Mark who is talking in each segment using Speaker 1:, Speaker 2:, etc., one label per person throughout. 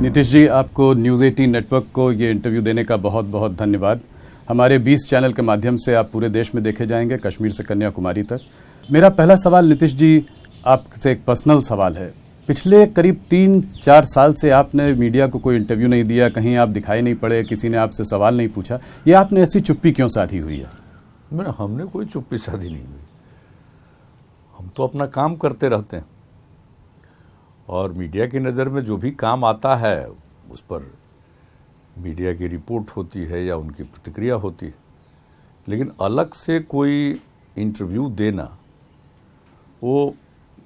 Speaker 1: नीतीश जी, आपको news 18 network को ये इंटरव्यू देने का बहुत बहुत धन्यवाद। हमारे 20 चैनल के माध्यम से आप पूरे देश में देखे जाएंगे, कश्मीर से कन्याकुमारी तक। मेरा पहला सवाल नीतीश जी, आपसे एक पर्सनल सवाल है। पिछले करीब 3-4 साल से आपने मीडिया को कोई इंटरव्यू नहीं दिया, कहीं आप दिखाई नहीं पड़े, किसी ने आपसे सवाल नहीं पूछा। ये आपने ऐसी चुप्पी क्यों साधी हुई है?
Speaker 2: हमने कोई चुप्पी साधी नहीं हुई। हम तो अपना काम करते रहते हैं और मीडिया की नज़र में जो भी काम आता है उस पर मीडिया की रिपोर्ट होती है या उनकी प्रतिक्रिया होती है, लेकिन अलग से कोई इंटरव्यू देना वो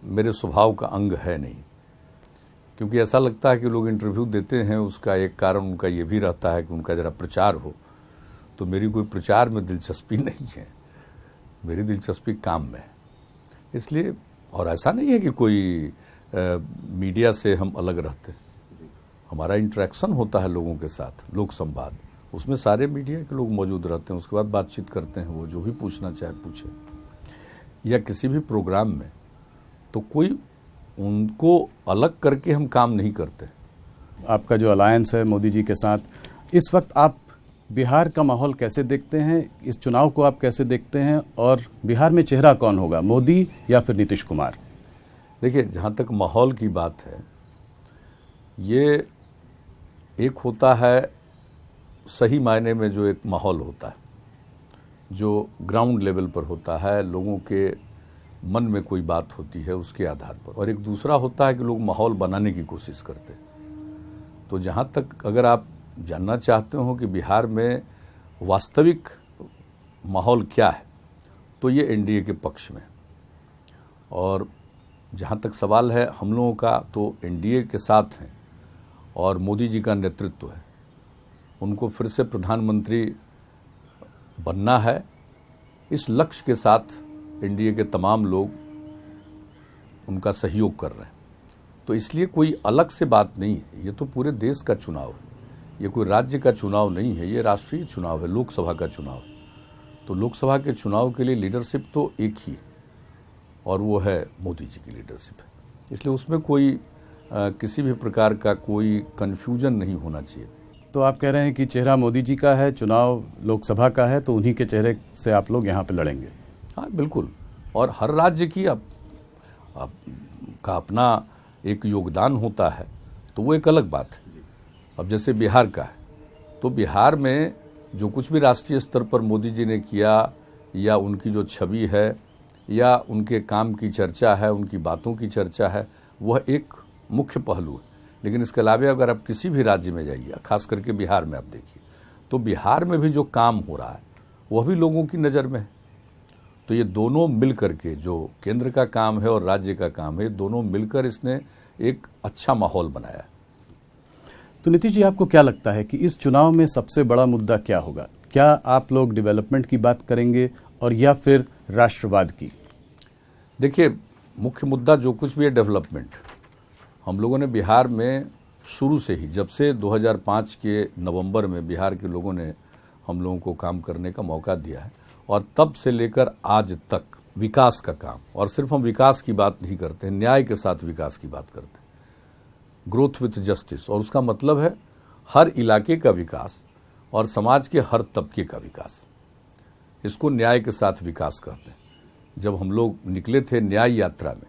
Speaker 2: मेरे स्वभाव का अंग है नहीं। क्योंकि ऐसा लगता है कि लोग इंटरव्यू देते हैं, उसका एक कारण उनका ये भी रहता है कि उनका ज़रा प्रचार हो। तो मेरी कोई प्रचार में दिलचस्पी नहीं है, मेरी दिलचस्पी काम में है। इसलिए, और ऐसा नहीं है कि कोई मीडिया से हम अलग रहते, हमारा इंटरेक्शन होता है लोगों के साथ, लोक संवाद, उसमें सारे मीडिया के लोग मौजूद रहते हैं। उसके बाद बातचीत करते हैं, वो जो भी पूछना चाहे पूछे। या किसी भी प्रोग्राम में तो कोई उनको अलग करके हम काम नहीं करते।
Speaker 1: आपका जो अलायंस है मोदी जी के साथ, इस वक्त आप बिहार का माहौल कैसे देखते हैं? इस चुनाव को आप कैसे देखते हैं? और बिहार में चेहरा कौन होगा, मोदी या फिर नीतीश कुमार?
Speaker 2: देखिए, जहाँ तक माहौल की बात है, ये एक होता है सही मायने में जो एक माहौल होता है, जो ग्राउंड लेवल पर होता है, लोगों के मन में कोई बात होती है उसके आधार पर, और एक दूसरा होता है कि लोग माहौल बनाने की कोशिश करते हैं। तो जहाँ तक अगर आप जानना चाहते हो कि बिहार में वास्तविक माहौल क्या है, तो ये एनडीए के पक्ष में। और जहाँ तक सवाल है हम लोगों का, तो एनडीए के साथ हैं और मोदी जी का नेतृत्व है। उनको फिर से प्रधानमंत्री बनना है, इस लक्ष्य के साथ एनडीए के तमाम लोग उनका सहयोग कर रहे हैं। तो इसलिए कोई अलग से बात नहीं है, ये तो पूरे देश का चुनाव है, ये कोई राज्य का चुनाव नहीं है, ये राष्ट्रीय चुनाव है, लोकसभा का चुनाव है। तो लोकसभा के चुनाव के लिए लीडरशिप तो एक ही है और वो है मोदी जी की लीडरशिप है। इसलिए उसमें कोई किसी भी प्रकार का कोई कन्फ्यूजन नहीं होना चाहिए।
Speaker 1: तो आप कह रहे हैं कि चेहरा मोदी जी का है, चुनाव लोकसभा का है, तो उन्हीं के चेहरे से आप लोग यहाँ पे लड़ेंगे?
Speaker 2: हाँ, बिल्कुल। और हर राज्य की का अपना एक योगदान होता है, तो वो एक अलग बात है। अब जैसे बिहार का है, तो बिहार में जो कुछ भी राष्ट्रीय स्तर पर मोदी जी ने किया, या उनकी जो छवि है, या उनके काम की चर्चा है, उनकी बातों की चर्चा है, वह एक मुख्य पहलू है। लेकिन इसके अलावा अगर आप किसी भी राज्य में जाइए, खास करके बिहार में आप देखिए, तो बिहार में भी जो काम हो रहा है वह भी लोगों की नज़र में है। तो ये दोनों मिलकर के, जो केंद्र का काम है और राज्य का काम है, दोनों मिलकर इसने एक अच्छा माहौल बनाया है।
Speaker 1: तो नीतीश जी, आपको क्या लगता है कि इस चुनाव में सबसे बड़ा मुद्दा क्या होगा? क्या आप लोग डेवलपमेंट की बात करेंगे और या फिर राष्ट्रवाद की?
Speaker 2: देखिए, मुख्य मुद्दा जो कुछ भी है डेवलपमेंट। हम लोगों ने बिहार में शुरू से ही, जब से 2005 के नवंबर में बिहार के लोगों ने हम लोगों को काम करने का मौका दिया है, और तब से लेकर आज तक विकास का काम, और सिर्फ हम विकास की बात नहीं करते हैं, न्याय के साथ विकास की बात करते हैं, ग्रोथ विथ जस्टिस। और उसका मतलब है हर इलाके का विकास और समाज के हर तबके का विकास। इसको न्याय के साथ विकास कहते हैं। जब हम लोग निकले थे न्याय यात्रा में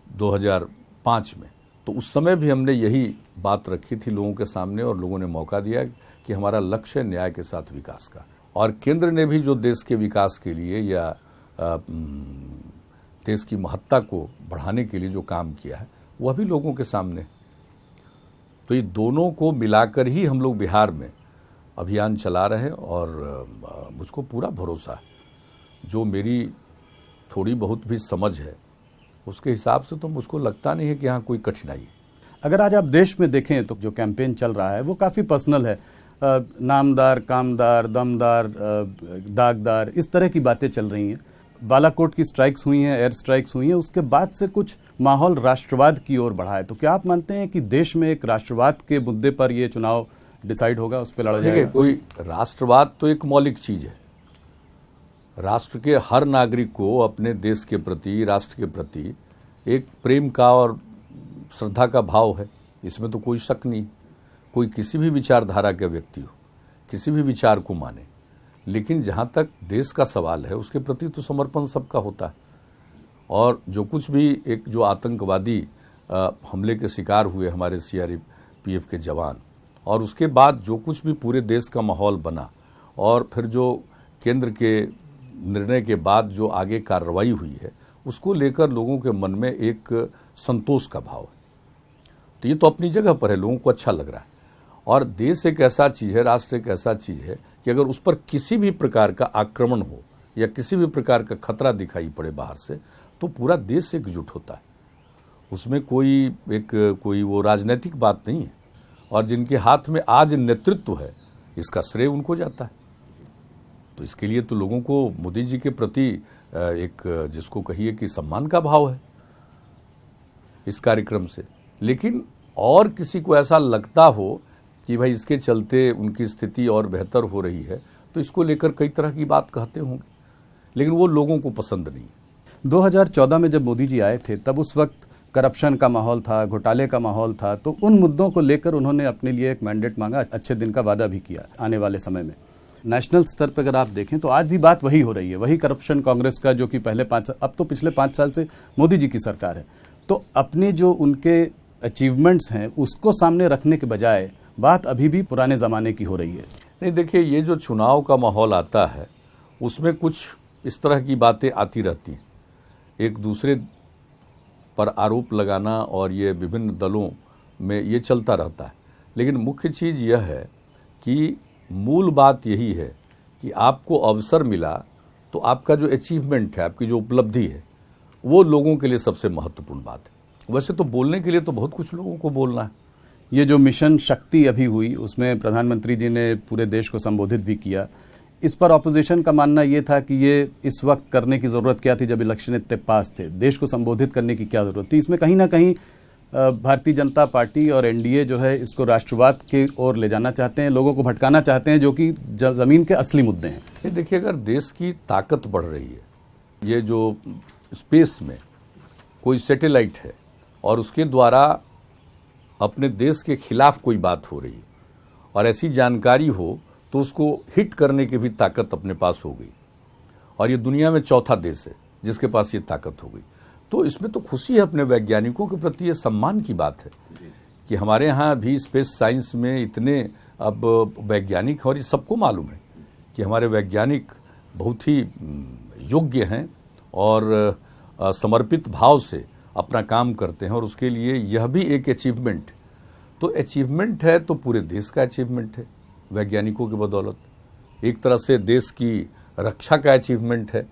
Speaker 2: 2005 में, तो उस समय भी हमने यही बात रखी थी लोगों के सामने, और लोगों ने मौका दिया कि हमारा लक्ष्य है न्याय के साथ विकास का। और केंद्र ने भी जो देश के विकास के लिए या देश की महत्ता को बढ़ाने के लिए जो काम किया है, वह भी लोगों के सामने। तो ये दोनों को मिलाकर ही हम लोग बिहार में अभियान चला रहे हैं, और मुझको पूरा भरोसा है, जो मेरी थोड़ी बहुत भी समझ है उसके हिसाब से तो मुझको लगता नहीं है कि यहाँ कोई कठिनाई है।
Speaker 1: अगर आज आप देश में देखें तो जो कैंपेन चल रहा है वो काफ़ी पर्सनल है। नामदार, कामदार, दमदार, दागदार, इस तरह की बातें चल रही हैं। बालाकोट की स्ट्राइक्स हुई हैं, एयर स्ट्राइक्स हुई हैं, उसके बाद से कुछ माहौल राष्ट्रवाद की ओर बढ़ा है। तो क्या आप मानते हैं कि देश में एक राष्ट्रवाद के मुद्दे पर ये चुनाव डिसाइड होगा, उस पर लड़ा जाएगा?
Speaker 2: कोई राष्ट्रवाद तो एक मौलिक चीज़ है। राष्ट्र के हर नागरिक को अपने देश के प्रति, राष्ट्र के प्रति एक प्रेम का और श्रद्धा का भाव है, इसमें तो कोई शक नहीं। कोई किसी भी विचारधारा का व्यक्ति हो, किसी भी विचार को माने, लेकिन जहाँ तक देश का सवाल है उसके प्रति तो समर्पण सबका होता है। और जो कुछ भी एक जो आतंकवादी हमले के शिकार हुए हमारे सीआरपीएफ के जवान, और उसके बाद जो कुछ भी पूरे देश का माहौल बना, और फिर जो केंद्र के निर्णय के बाद जो आगे कार्रवाई हुई है, उसको लेकर लोगों के मन में एक संतोष का भाव है। तो ये तो अपनी जगह पर है, लोगों को अच्छा लग रहा है। और देश एक ऐसा चीज़ है, राष्ट्र एक ऐसा चीज़ है कि अगर उस पर किसी भी प्रकार का आक्रमण हो या किसी भी प्रकार का खतरा दिखाई पड़े बाहर से, तो पूरा देश एकजुट होता है। उसमें कोई वो राजनीतिक बात नहीं है। और जिनके हाथ में आज नेतृत्व है, इसका श्रेय उनको जाता है। तो इसके लिए तो लोगों को मोदी जी के प्रति एक जिसको कहिए कि सम्मान का भाव है इस कार्यक्रम से। लेकिन और किसी को ऐसा लगता हो कि भाई इसके चलते उनकी स्थिति और बेहतर हो रही है, तो इसको लेकर कई तरह की बात कहते होंगे, लेकिन वो लोगों को पसंद नहीं।
Speaker 1: 2014 में जब मोदी जी आए थे, तब उस वक्त करप्शन का माहौल था, घोटाले का माहौल था, तो उन मुद्दों को लेकर उन्होंने अपने लिए एक मैंडेट मांगा, अच्छे दिन का वादा भी किया आने वाले समय में। नेशनल स्तर पर अगर आप देखें तो आज भी बात वही हो रही है, वही करप्शन कांग्रेस का, जो कि अब तो पिछले 5 साल से मोदी जी की सरकार है। तो अपने जो उनके अचीवमेंट्स हैं उसको सामने रखने के बजाय बात अभी भी पुराने ज़माने की हो रही है।
Speaker 2: नहीं, देखिए, ये जो चुनाव का माहौल आता है उसमें कुछ इस तरह की बातें आती रहती हैं, एक दूसरे पर आरोप लगाना, और ये विभिन्न दलों में ये चलता रहता है। लेकिन मुख्य चीज़ यह है कि मूल बात यही है कि आपको अवसर मिला तो आपका जो अचीवमेंट है, आपकी जो उपलब्धि है, वो लोगों के लिए सबसे महत्वपूर्ण बात है। वैसे तो बोलने के लिए तो बहुत कुछ लोगों को बोलना है।
Speaker 1: ये जो मिशन शक्ति अभी हुई, उसमें प्रधानमंत्री जी ने पूरे देश को संबोधित भी किया। इस पर ऑपोजिशन का मानना ये था कि ये इस वक्त करने की ज़रूरत क्या थी, जब इलेक्शन इतने पास थे, देश को संबोधित करने की क्या ज़रूरत थी। इसमें कहीं ना कहीं भारतीय जनता पार्टी और एनडीए जो है इसको राष्ट्रवाद के ओर ले जाना चाहते हैं, लोगों को भटकाना चाहते हैं, जो कि ज़मीन के असली मुद्दे हैं।
Speaker 2: ये देखिए, अगर देश की ताकत बढ़ रही है, ये जो स्पेस में कोई सैटेलाइट है और उसके द्वारा अपने देश के खिलाफ कोई बात हो रही है, और ऐसी जानकारी हो तो उसको हिट करने की भी ताकत अपने पास हो गई, और ये दुनिया में चौथा देश है जिसके पास ये ताकत हो गई, तो इसमें तो खुशी है। अपने वैज्ञानिकों के प्रति ये सम्मान की बात है कि हमारे यहाँ भी स्पेस साइंस में इतने अब वैज्ञानिक हैं, और ये सबको मालूम है कि हमारे वैज्ञानिक बहुत ही योग्य हैं और समर्पित भाव से अपना काम करते हैं, और उसके लिए यह भी एक अचीवमेंट। तो अचीवमेंट है तो पूरे देश का अचीवमेंट है वैज्ञानिकों की बदौलत, एक तरह से देश की रक्षा का अचीवमेंट है।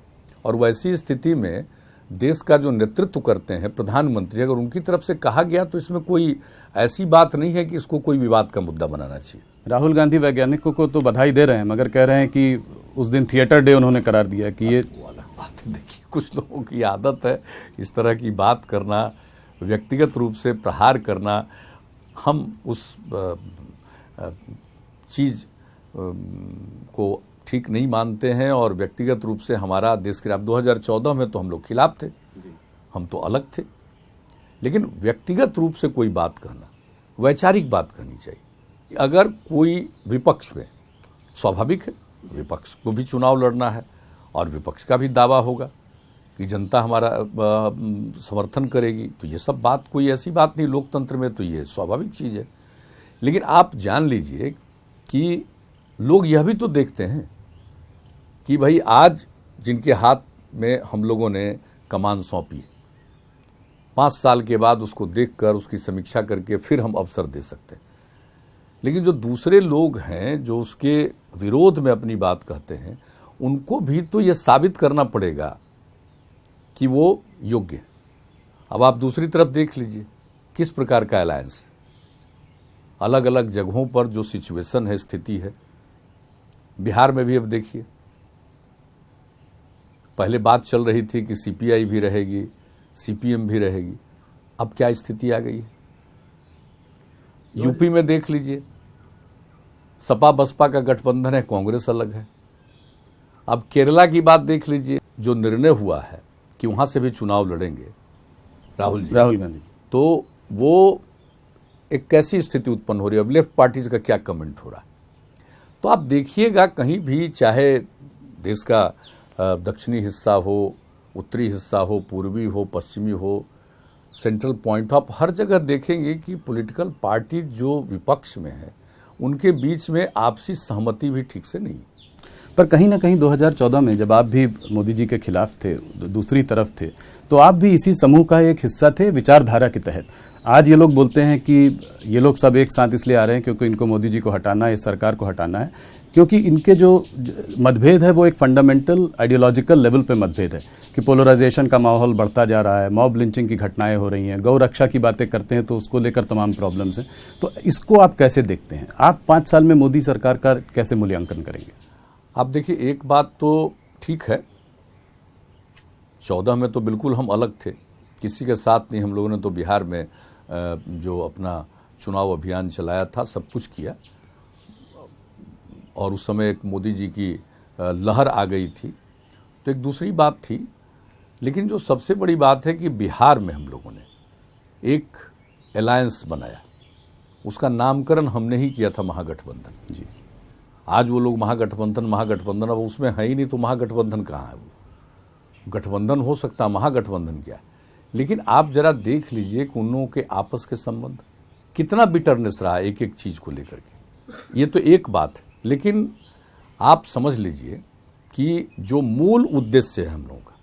Speaker 2: और वैसी स्थिति में देश का जो नेतृत्व करते हैं प्रधानमंत्री, अगर उनकी तरफ से कहा गया तो इसमें कोई ऐसी बात नहीं है कि इसको कोई विवाद का मुद्दा बनाना चाहिए।
Speaker 1: राहुल गांधी वैज्ञानिकों को तो बधाई दे रहे हैं, मगर कह रहे हैं कि उस दिन थिएटर डे उन्होंने करार दिया कि ये
Speaker 2: बात है। देखिए, कुछ लोगों की आदत है इस तरह की बात करना, व्यक्तिगत रूप से प्रहार करना। हम उस चीज़ को ठीक नहीं मानते हैं, और व्यक्तिगत रूप से हमारा देश के 2014 में तो हम लोग खिलाफ थे, हम तो अलग थे। लेकिन व्यक्तिगत रूप से कोई बात कहना, वैचारिक बात कहनी चाहिए। अगर कोई विपक्ष में, स्वाभाविक है विपक्ष को भी चुनाव लड़ना है, और विपक्ष का भी दावा होगा कि जनता हमारा समर्थन करेगी, तो ये सब बात कोई ऐसी बात नहीं, लोकतंत्र में तो ये स्वाभाविक चीज़ है। लेकिन आप जान लीजिए कि लोग यह भी तो देखते हैं कि भाई आज जिनके हाथ में हम लोगों ने कमान सौंपी, 5 साल के बाद उसको देखकर उसकी समीक्षा करके फिर हम अवसर दे सकते हैं। लेकिन जो दूसरे लोग हैं जो उसके विरोध में अपनी बात कहते हैं, उनको भी तो ये साबित करना पड़ेगा कि वो योग्य है। अब आप दूसरी तरफ देख लीजिए किस प्रकार का अलायंस है, अलग अलग जगहों पर जो सिचुएशन है, स्थिति है। बिहार में भी अब देखिए, पहले बात चल रही थी कि सीपीआई भी रहेगी, सीपीएम भी रहेगी, अब क्या स्थिति आ गई है। यूपी में देख लीजिए, सपा बसपा का गठबंधन है, कांग्रेस अलग है। अब केरला की बात देख लीजिए, जो निर्णय हुआ है कि वहां से भी चुनाव लड़ेंगे राहुल गांधी,
Speaker 1: तो
Speaker 2: वो एक कैसी स्थिति उत्पन्न हो रही है, अब लेफ्ट पार्टीज का क्या कमेंट हो रहा है। तो आप देखिएगा कहीं भी, चाहे देश का दक्षिणी हिस्सा हो, उत्तरी हिस्सा हो, पूर्वी हो, पश्चिमी हो, सेंट्रल पॉइंट, आप हर जगह देखेंगे कि पॉलिटिकल पार्टी जो विपक्ष में है उनके बीच में आपसी सहमति भी ठीक से नहीं।
Speaker 1: पर कहीं ना कहीं 2014 में जब आप भी मोदी जी के खिलाफ थे, दूसरी तरफ थे, तो आप भी इसी समूह का एक हिस्सा थे विचारधारा के तहत। आज ये लोग बोलते हैं कि ये लोग सब एक साथ इसलिए आ रहे हैं क्योंकि इनको मोदी जी को हटाना है, इस सरकार को हटाना है, क्योंकि इनके जो मतभेद है वो एक फंडामेंटल आइडियोलॉजिकल लेवल पे मतभेद है कि पोलराइजेशन का माहौल बढ़ता जा रहा है, मॉब लिंचिंग की घटनाएं हो रही हैं, गौ रक्षा की बातें करते हैं तो उसको लेकर तमाम प्रॉब्लम्स हैं। तो इसको आप कैसे देखते हैं? आप 5 साल में मोदी सरकार का कैसे मूल्यांकन करेंगे?
Speaker 2: आप देखिए, एक बात तो ठीक है, 14 में तो बिल्कुल हम अलग थे, किसी के साथ नहीं। हम लोगों ने तो बिहार में जो अपना चुनाव अभियान चलाया था, सब कुछ किया, और उस समय एक मोदी जी की लहर आ गई थी, तो एक दूसरी बात थी। लेकिन जो सबसे बड़ी बात है कि बिहार में हम लोगों ने एक अलायंस बनाया, उसका नामकरण हमने ही किया था महागठबंधन जी। आज वो लोग महागठबंधन, अब उसमें है ही नहीं, तो महागठबंधन कहाँ है? वो गठबंधन हो सकता, महागठबंधन क्या है? लेकिन आप जरा देख लीजिए कि उन लोगों के आपस के संबंध कितना बिटरनेस रहा एक एक चीज को लेकर के। ये तो एक बात है, लेकिन आप समझ लीजिए कि जो मूल उद्देश्य है हम लोगों का,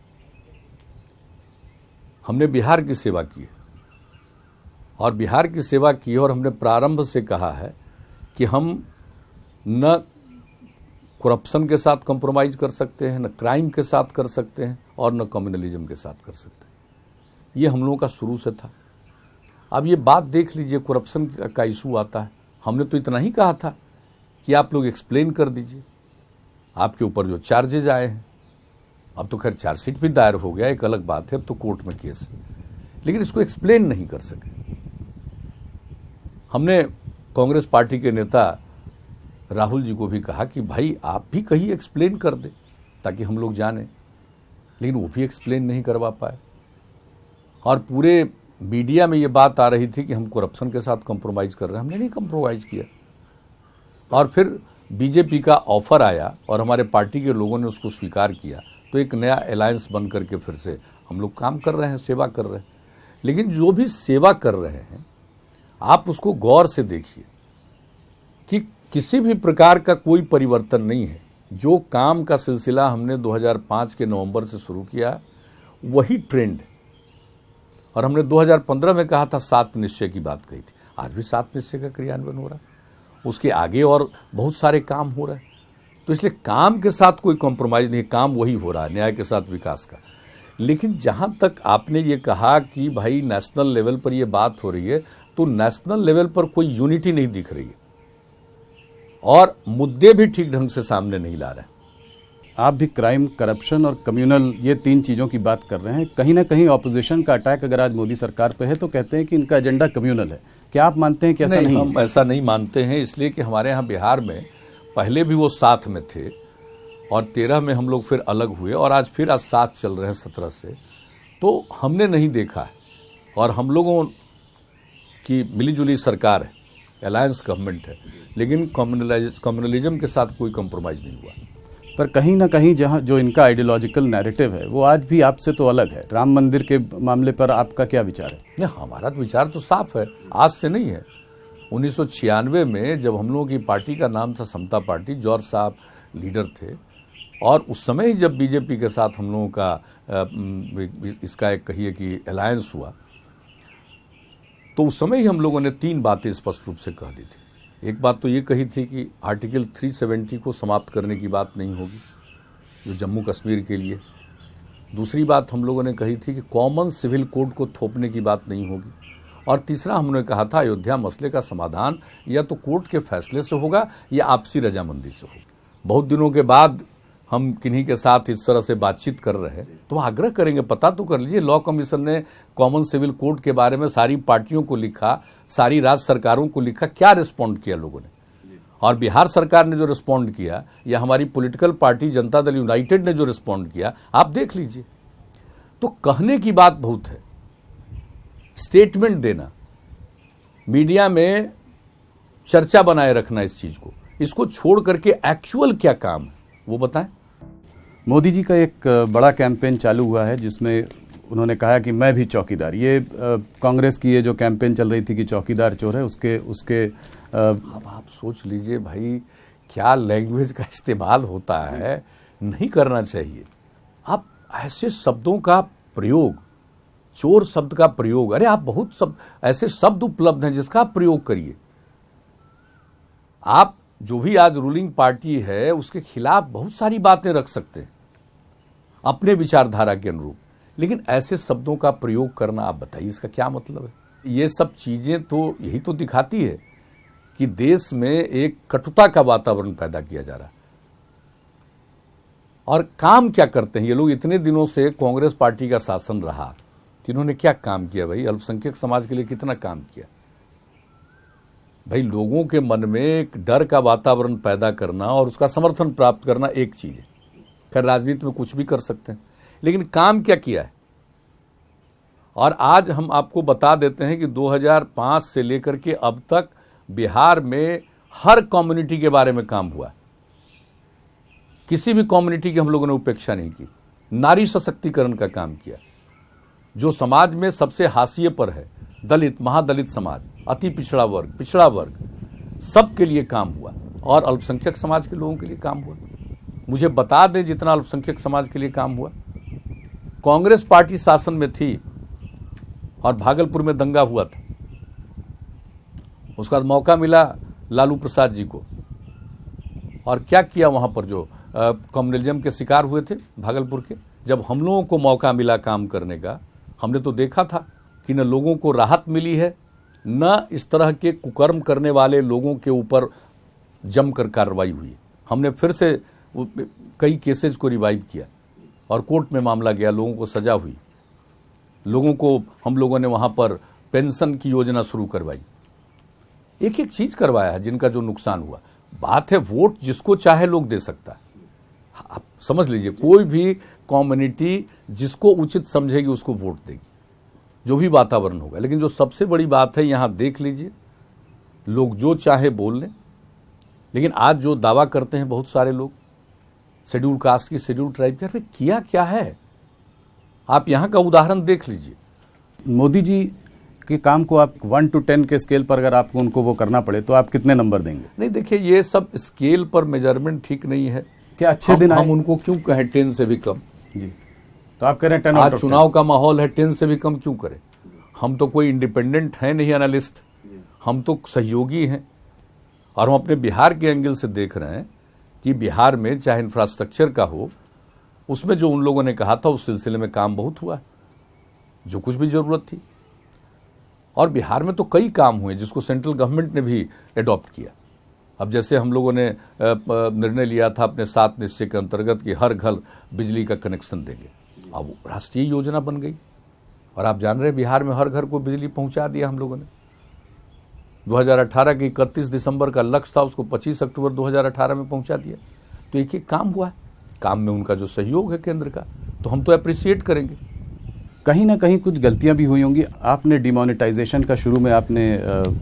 Speaker 2: हमने बिहार की सेवा की है, और बिहार की सेवा की है, और हमने प्रारंभ से कहा है कि हम न करप्शन के साथ कॉम्प्रोमाइज कर सकते हैं, न क्राइम के साथ कर सकते हैं, और न कम्युनलिज्म के साथ कर सकते हैं। ये हम लोगों का शुरू से था। अब ये बात देख लीजिए, करप्शन का इशू आता है, हमने तो इतना ही कहा था कि आप लोग एक्सप्लेन कर दीजिए आपके ऊपर जो चार्जेज आए हैं। अब तो खैर चार्जशीट भी दायर हो गया, एक अलग बात है, अब तो कोर्ट में केस है, लेकिन इसको एक्सप्लेन नहीं कर सके। हमने कांग्रेस पार्टी के नेता राहुल जी को भी कहा कि भाई आप भी कहीं एक्सप्लेन कर दे ताकि हम लोग जाने, लेकिन वो भी एक्सप्लेन नहीं करवा पाए। और पूरे मीडिया में ये बात आ रही थी कि हम करप्शन के साथ कॉम्प्रोमाइज़ कर रहे हैं, हमने नहीं कॉम्प्रोमाइज़ किया। और फिर बीजेपी का ऑफर आया और हमारे पार्टी के लोगों ने उसको स्वीकार किया, तो एक नया अलायंस बन करके फिर से हम लोग काम कर रहे हैं, सेवा कर रहे हैं। लेकिन जो भी सेवा कर रहे हैं, आप उसको गौर से देखिए कि किसी भी प्रकार का कोई परिवर्तन नहीं है। जो काम का सिलसिला हमने 2005 के नवंबर से शुरू किया, वही ट्रेंड। और हमने 2015 में कहा था 7 निश्चय की बात कही थी, आज भी 7 निश्चय का क्रियान्वयन हो रहा है, उसके आगे और बहुत सारे काम हो रहे हैं। तो इसलिए काम के साथ कोई कॉम्प्रोमाइज़ नहीं, काम वही हो रहा है, न्याय के साथ विकास का। लेकिन जहां तक आपने ये कहा कि भाई नेशनल लेवल पर ये बात हो रही है, तो नेशनल लेवल पर कोई यूनिटी नहीं दिख रही है, और मुद्दे भी ठीक ढंग से सामने नहीं ला रहे।
Speaker 1: आप भी क्राइम, करप्शन और कम्युनल, ये 3 चीज़ों की बात कर रहे हैं। कहीं ना कहीं ऑपोजिशन का अटैक अगर आज मोदी सरकार पे है तो कहते हैं कि इनका एजेंडा कम्युनल है। क्या आप मानते हैं कि ऐसा नहीं?
Speaker 2: हम ऐसा नहीं मानते हैं, इसलिए कि हमारे यहाँ बिहार में पहले भी वो साथ में थे, और 13 में हम लोग फिर अलग हुए, और आज फिर साथ चल रहे हैं 17 से। तो हमने नहीं देखा है, और हम लोगों की मिलीजुली सरकार है, अलायंस गवर्नमेंट है, लेकिन कम्युनलिज्म के साथ कोई कॉम्प्रोमाइज़ नहीं हुआ।
Speaker 1: पर कहीं ना कहीं जहां जो इनका आइडियोलॉजिकल नैरेटिव है वो आज भी आपसे तो अलग है। राम मंदिर के मामले पर आपका क्या विचार है?
Speaker 2: नहीं, हमारा तो विचार तो साफ है, आज से नहीं है। 1996 में जब हम लोगों की पार्टी का नाम था समता पार्टी, जॉर्ज साहब लीडर थे, और उस समय ही जब बीजेपी के साथ हम लोगों का इसका एक कहिए कि अलायंस हुआ, तो उस समय ही हम लोगों ने 3 बातें स्पष्ट रूप से कह दी थी। एक बात तो ये कही थी कि आर्टिकल 370 को समाप्त करने की बात नहीं होगी, जो जम्मू कश्मीर के लिए। दूसरी बात हम लोगों ने कही थी कि कॉमन सिविल कोड को थोपने की बात नहीं होगी। और तीसरा हमने कहा था अयोध्या मसले का समाधान या तो कोर्ट के फैसले से होगा या आपसी रजामंदी से होगा। बहुत दिनों के बाद हम किन्हीं के साथ इस तरह से बातचीत कर रहे हैं, तो आग्रह करेंगे, पता तो कर लीजिए। लॉ कमीशन ने कॉमन सिविल कोड के बारे में सारी पार्टियों को लिखा, सारी राज्य सरकारों को लिखा, क्या रिस्पॉन्ड किया लोगों ने? और बिहार सरकार ने जो रिस्पॉन्ड किया, या हमारी political party Janata Dal United ने जो रिस्पॉन्ड किया, आप देख लीजिए। तो कहने की बात बहुत है, स्टेटमेंट देना मीडिया में चर्चा बनाए रखना इस चीज को, इसको छोड़ करके एक्चुअल क्या काम है वो बताएं।
Speaker 1: मोदी जी का एक बड़ा कैंपेन चालू हुआ है जिसमें उन्होंने कहा कि मैं भी चौकीदार। ये कांग्रेस की ये जो कैंपेन चल रही थी कि चौकीदार चोर है, उसके
Speaker 2: अब आप सोच लीजिए भाई, क्या लैंग्वेज का इस्तेमाल होता है, नहीं करना चाहिए। आप ऐसे शब्दों का प्रयोग, चोर शब्द का प्रयोग, अरे आप बहुत ऐसे शब्द उपलब्ध हैं जिसका आप प्रयोग करिए। आप जो भी आज रूलिंग पार्टी है उसके खिलाफ बहुत सारी बातें रख सकते हैं अपने विचारधारा के अनुरूप, लेकिन ऐसे शब्दों का प्रयोग करना, आप बताइए इसका क्या मतलब है। ये सब चीजें तो यही तो दिखाती है कि देश में एक कटुता का वातावरण पैदा किया जा रहा है। और काम क्या करते हैं ये लोग? इतने दिनों से कांग्रेस पार्टी का शासन रहा, इन्होंने क्या काम किया भाई? अल्पसंख्यक समाज के लिए कितना काम किया भाई? लोगों के मन में एक डर का वातावरण पैदा करना और उसका समर्थन प्राप्त करना एक चीज है। खैर राजनीति में कुछ भी कर सकते हैं, लेकिन काम क्या किया है? और आज हम आपको बता देते हैं कि 2005 से लेकर के अब तक बिहार में हर कम्युनिटी के बारे में काम हुआ। किसी भी कम्युनिटी की हम लोगों ने उपेक्षा नहीं की। नारी सशक्तिकरण का काम किया। जो समाज में सबसे हाशिए पर है, दलित, महादलित समाज, अति पिछड़ा वर्ग, सबके लिए काम हुआ और अल्पसंख्यक समाज के लोगों के लिए काम हुआ। मुझे बता दें जितना अल्पसंख्यक समाज के लिए काम हुआ। कांग्रेस पार्टी शासन में थी और भागलपुर में दंगा हुआ था, उसका मौका मिला लालू प्रसाद जी को, और क्या किया वहां पर जो कम्युनलिज्म के शिकार हुए थे भागलपुर के। जब हम लोगों को मौका मिला काम करने का, हमने तो देखा था कि न लोगों को राहत मिली है, न इस तरह के कुकर्म करने वाले लोगों के ऊपर जमकर कार्रवाई हुई। हमने फिर से कई केसेज को रिवाइव किया और कोर्ट में मामला गया, लोगों को सजा हुई, लोगों को हम लोगों ने वहां पर पेंशन की योजना शुरू करवाई, एक एक चीज करवाया है जिनका जो नुकसान हुआ। बात है वोट जिसको चाहे लोग दे सकता है। आप समझ लीजिए, कोई भी कम्युनिटी जिसको उचित समझेगी उसको वोट देगी, जो भी वातावरण होगा। लेकिन जो सबसे बड़ी बात है, यहां देख लीजिए, लोग जो चाहे बोल लें, लेकिन आज जो दावा करते हैं बहुत सारे लोग शेड्यूल कास्ट की, शेड्यूल ट्राइब की, किया क्या है? आप यहां का उदाहरण देख लीजिए।
Speaker 1: मोदी जी के काम को आप 1 to 10 के स्केल पर अगर आपको उनको वो करना पड़े तो आप कितने नंबर देंगे?
Speaker 2: नहीं, देखिए ये सब स्केल पर मेजरमेंट ठीक नहीं है।
Speaker 1: क्या अच्छे दिन
Speaker 2: हम उनको क्यों कहें 10 से भी कम?
Speaker 1: जी, तो आप कह रहे हैं 10
Speaker 2: आज चुनाव का माहौल है, 10 से भी कम क्यों करें? हम तो कोई इंडिपेंडेंट है नहीं एनालिस्ट, हम तो सहयोगी हैं। और हम अपने बिहार के एंगल से देख रहे हैं कि बिहार में चाहे इंफ्रास्ट्रक्चर का हो, उसमें जो उन लोगों ने कहा था उस सिलसिले में काम बहुत हुआ, जो कुछ भी जरूरत थी। और बिहार में तो कई काम हुए जिसको सेंट्रल गवर्नमेंट ने भी एडॉप्ट किया। अब जैसे हम लोगों ने निर्णय लिया था अपने 7 निश्चय के अंतर्गत कि हर घर बिजली का कनेक्शन देंगे, अब राष्ट्रीय योजना बन गई। और आप जान रहे हैं बिहार में हर घर को बिजली पहुंचा दिया हम लोगों ने। 2018 के 31 दिसंबर का लक्ष्य था, उसको 25 अक्टूबर 2018 में पहुंचा दिया। तो एक एक काम हुआ है। काम में उनका जो सहयोग है केंद्र का, तो हम तो अप्रिशिएट करेंगे।
Speaker 1: कहीं ना कहीं कुछ गलतियां भी हुई होंगी। आपने डिमोनेटाइजेशन का शुरू में आपने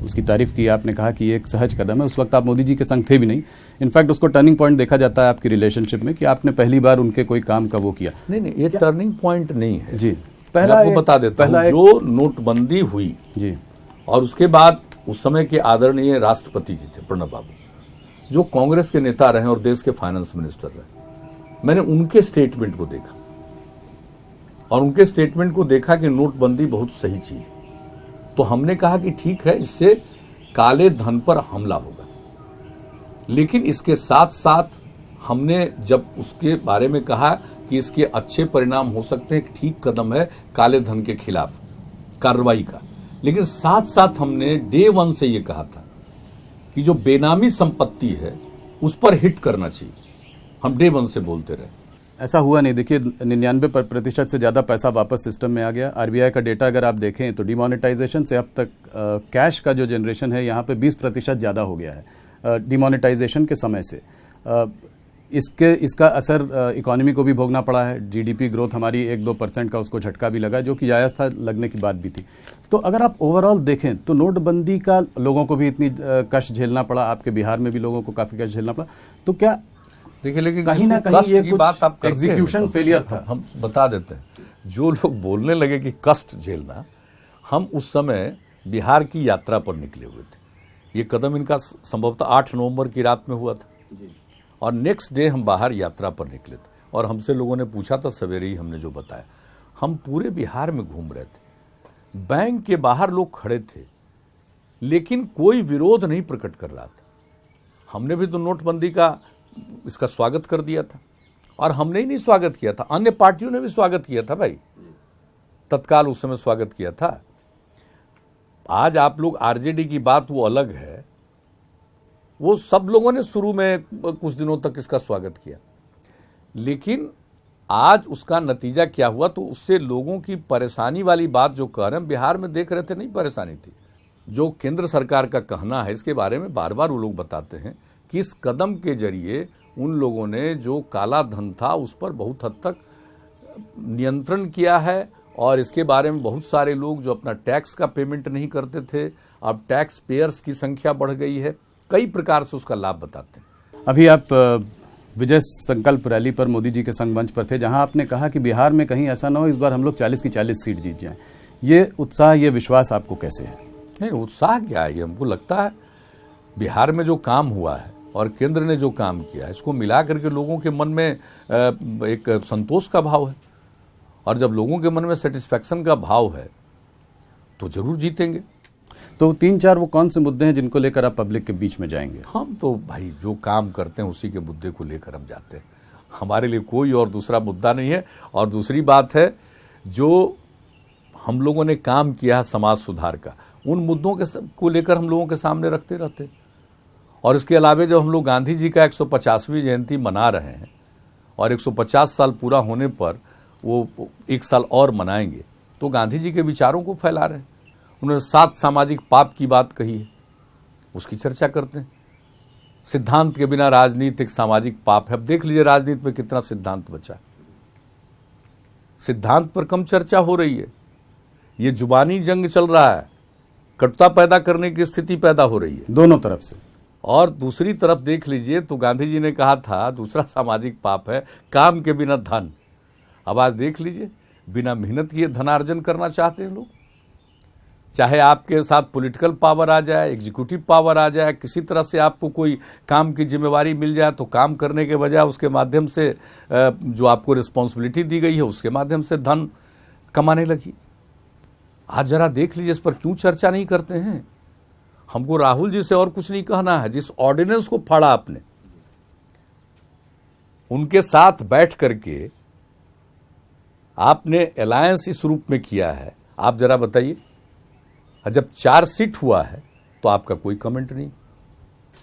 Speaker 1: उसकी तारीफ की, आपने कहा कि ये एक सहज कदम है। उस वक्त आप मोदी जी के संग थे भी नहीं। इनफैक्ट उसको टर्निंग पॉइंट देखा जाता है आपकी रिलेशनशिप में कि आपने पहली बार उनके कोई काम का वो किया।
Speaker 2: नहीं, ये टर्निंग पॉइंट नहीं है
Speaker 1: जी।
Speaker 2: पहला आपको बता देता हूं, जो नोटबंदी हुई
Speaker 1: जी,
Speaker 2: और उसके बाद उस समय के आदरणीय राष्ट्रपति जी थे प्रणब बाबू, जो कांग्रेस के नेता रहे और देश के फाइनेंस मिनिस्टर रहे। मैंने उनके स्टेटमेंट को देखा और उनके स्टेटमेंट को देखा कि नोटबंदी बहुत सही चीज है। तो हमने कहा कि ठीक है, इससे काले धन पर हमला होगा। लेकिन इसके साथ साथ हमने जब उसके बारे में कहा कि इसके अच्छे परिणाम हो सकते हैं, ठीक कदम है काले धन के खिलाफ कार्रवाई का, लेकिन साथ साथ हमने डे 1 से ये कहा था कि जो बेनामी संपत्ति है उस पर हिट करना चाहिए। हम डे 1 से बोलते रहे।
Speaker 1: ऐसा हुआ नहीं। देखिए 99% से ज्यादा पैसा वापस सिस्टम में आ गया। आरबीआई का डेटा अगर आप देखें तो डिमोनेटाइजेशन से अब तक कैश का जो जनरेशन है यहाँ पे 20% ज्यादा हो गया है डिमोनेटाइजेशन के समय से। इसका असर इकोनॉमी को भी भोगना पड़ा है। जीडीपी ग्रोथ हमारी 1-2% का उसको झटका भी लगा, जो कि जायज़ था, लगने की बात भी थी। तो अगर आप ओवरऑल देखें तो नोटबंदी का लोगों को भी इतनी कष्ट झेलना पड़ा, आपके बिहार में भी लोगों को काफ़ी कष्ट झेलना पड़ा। तो क्या
Speaker 2: देखिए, लेकिन
Speaker 1: कहीं ना कहीं ये कुछ एग्जीक्यूशन फेलियर था?
Speaker 2: हम बता देते हैं, जो लोग बोलने लगे कि कष्ट झेलना, हम उस समय बिहार की यात्रा पर निकले हुए थे। ये कदम इनका संभवतः 8 नवंबर की रात में हुआ था और नेक्स्ट डे हम बाहर यात्रा पर निकले थे। और हमसे लोगों ने पूछा था, सवेरे ही हमने जो बताया, हम पूरे बिहार में घूम रहे थे, बैंक के बाहर लोग खड़े थे, लेकिन कोई विरोध नहीं प्रकट कर रहा था। हमने भी तो नोटबंदी का इसका स्वागत कर दिया था, और हमने ही नहीं स्वागत किया था, अन्य पार्टियों ने भी स्वागत किया था भाई, तत्काल उस समय स्वागत किया था। आज आप लोग आरजेडी की बात वो अलग है, वो सब लोगों ने शुरू में कुछ दिनों तक इसका स्वागत किया, लेकिन आज उसका नतीजा क्या हुआ, तो उससे लोगों की परेशानी वाली बात जो कह रहे हैं, बिहार में देख रहे थे, नहीं परेशानी थी। जो केंद्र सरकार का कहना है, इसके बारे में बार बार वो लोग बताते हैं कि इस कदम के जरिए उन लोगों ने जो काला धन था उस पर बहुत हद तक नियंत्रण किया है, और इसके बारे में बहुत सारे लोग जो अपना टैक्स का पेमेंट नहीं करते थे, अब टैक्स पेयर्स की संख्या बढ़ गई है। कई प्रकार से उसका लाभ बताते हैं।
Speaker 1: अभी आप विजय संकल्प रैली पर मोदी जी के संग मंच पर थे, जहां आपने कहा कि बिहार में कहीं ऐसा ना हो इस बार हम लोग 40 की 40 सीट जीत जाएं। ये उत्साह, ये विश्वास आपको कैसे है?
Speaker 2: नहीं, उत्साह क्या है, ये हमको लगता है बिहार में जो काम हुआ है और केंद्र ने जो काम किया है, इसको मिला करके लोगों के मन में एक संतोष का भाव है, और जब लोगों के मन में सेटिस्फैक्शन का भाव है तो जरूर जीतेंगे।
Speaker 1: तो 3-4 वो कौन से मुद्दे हैं जिनको लेकर आप पब्लिक के बीच में जाएंगे?
Speaker 2: हम तो भाई जो काम करते हैं उसी के मुद्दे को लेकर हम जाते हैं, हमारे लिए कोई और दूसरा मुद्दा नहीं है। और दूसरी बात है, जो हम लोगों ने काम किया है समाज सुधार का, उन मुद्दों को लेकर हम लोगों के सामने रखते रहते हैं। और इसके अलावा जब हम लोग गांधी जी का 150वीं जयंती मना रहे हैं और 150 साल पूरा होने पर वो 1 साल और मनाएंगे, तो गांधी जी के विचारों को फैला रहे हैं। उन्होंने 7 सामाजिक पाप की बात कही है, उसकी चर्चा करते हैं। सिद्धांत के बिना राजनीति एक सामाजिक पाप है। अब देख लीजिए राजनीति में कितना सिद्धांत बचा है, सिद्धांत पर कम चर्चा हो रही है। ये जुबानी जंग चल रहा है, कटुता पैदा करने की स्थिति पैदा हो रही है
Speaker 1: दोनों तरफ से।
Speaker 2: और दूसरी तरफ देख लीजिए तो गांधी जी ने कहा था दूसरा सामाजिक पाप है काम के बिना धन। अब आज देख लीजिए, बिना मेहनत किए धनार्जन करना चाहते हैं लोग। चाहे आपके साथ पॉलिटिकल पावर आ जाए, एग्जीक्यूटिव पावर आ जाए, किसी तरह से आपको कोई काम की जिम्मेवारी मिल जाए, तो काम करने के बजाय उसके माध्यम से जो आपको रिस्पॉन्सिबिलिटी दी गई है उसके माध्यम से धन कमाने लगी। आज जरा देख लीजिए, इस पर क्यों चर्चा नहीं करते हैं? हमको राहुल जी से और कुछ नहीं कहना है। जिस ऑर्डिनेंस को फाड़ा आपने, उनके साथ बैठ करके आपने अलायंस इस रूप में किया है, आप जरा बताइए। जब चार्जशीट हुआ है तो आपका कोई कमेंट नहीं।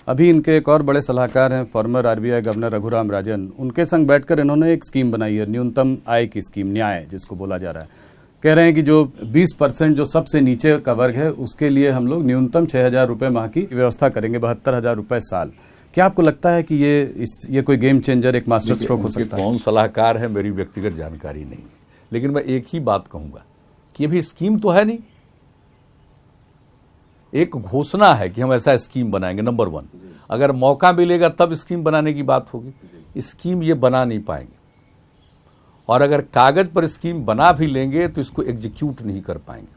Speaker 1: अभी इनके एक और बड़े सलाहकार हैं farmer RBI governor Raghuram Rajan, उनके संग बैठकर इन्होंने एक स्कीम बनाई है, न्यूनतम आय की स्कीम, न्याय जिसको बोला जा रहा है। कह रहे हैं कि जो 20% जो सबसे नीचे का वर्ग है उसके लिए हम लोग न्यूनतम 6,000 रुपये माह की व्यवस्था करेंगे, 72,000 रुपये साल। क्या आपको लगता है कि ये कोई गेम चेंजर, एक मास्टर स्ट्रोक हो सकता है?
Speaker 2: कौन सलाहकार है मेरी व्यक्तिगत जानकारी नहीं, लेकिन मैं एक ही बात कहूंगा कि अभी स्कीम तो है नहीं, एक घोषणा है कि हम ऐसा स्कीम बनाएंगे। नंबर 1, अगर मौका मिलेगा तब स्कीम बनाने की बात होगी। स्कीम ये बना नहीं पाएंगे, और अगर कागज पर स्कीम बना भी लेंगे तो इसको एग्जीक्यूट नहीं कर पाएंगे।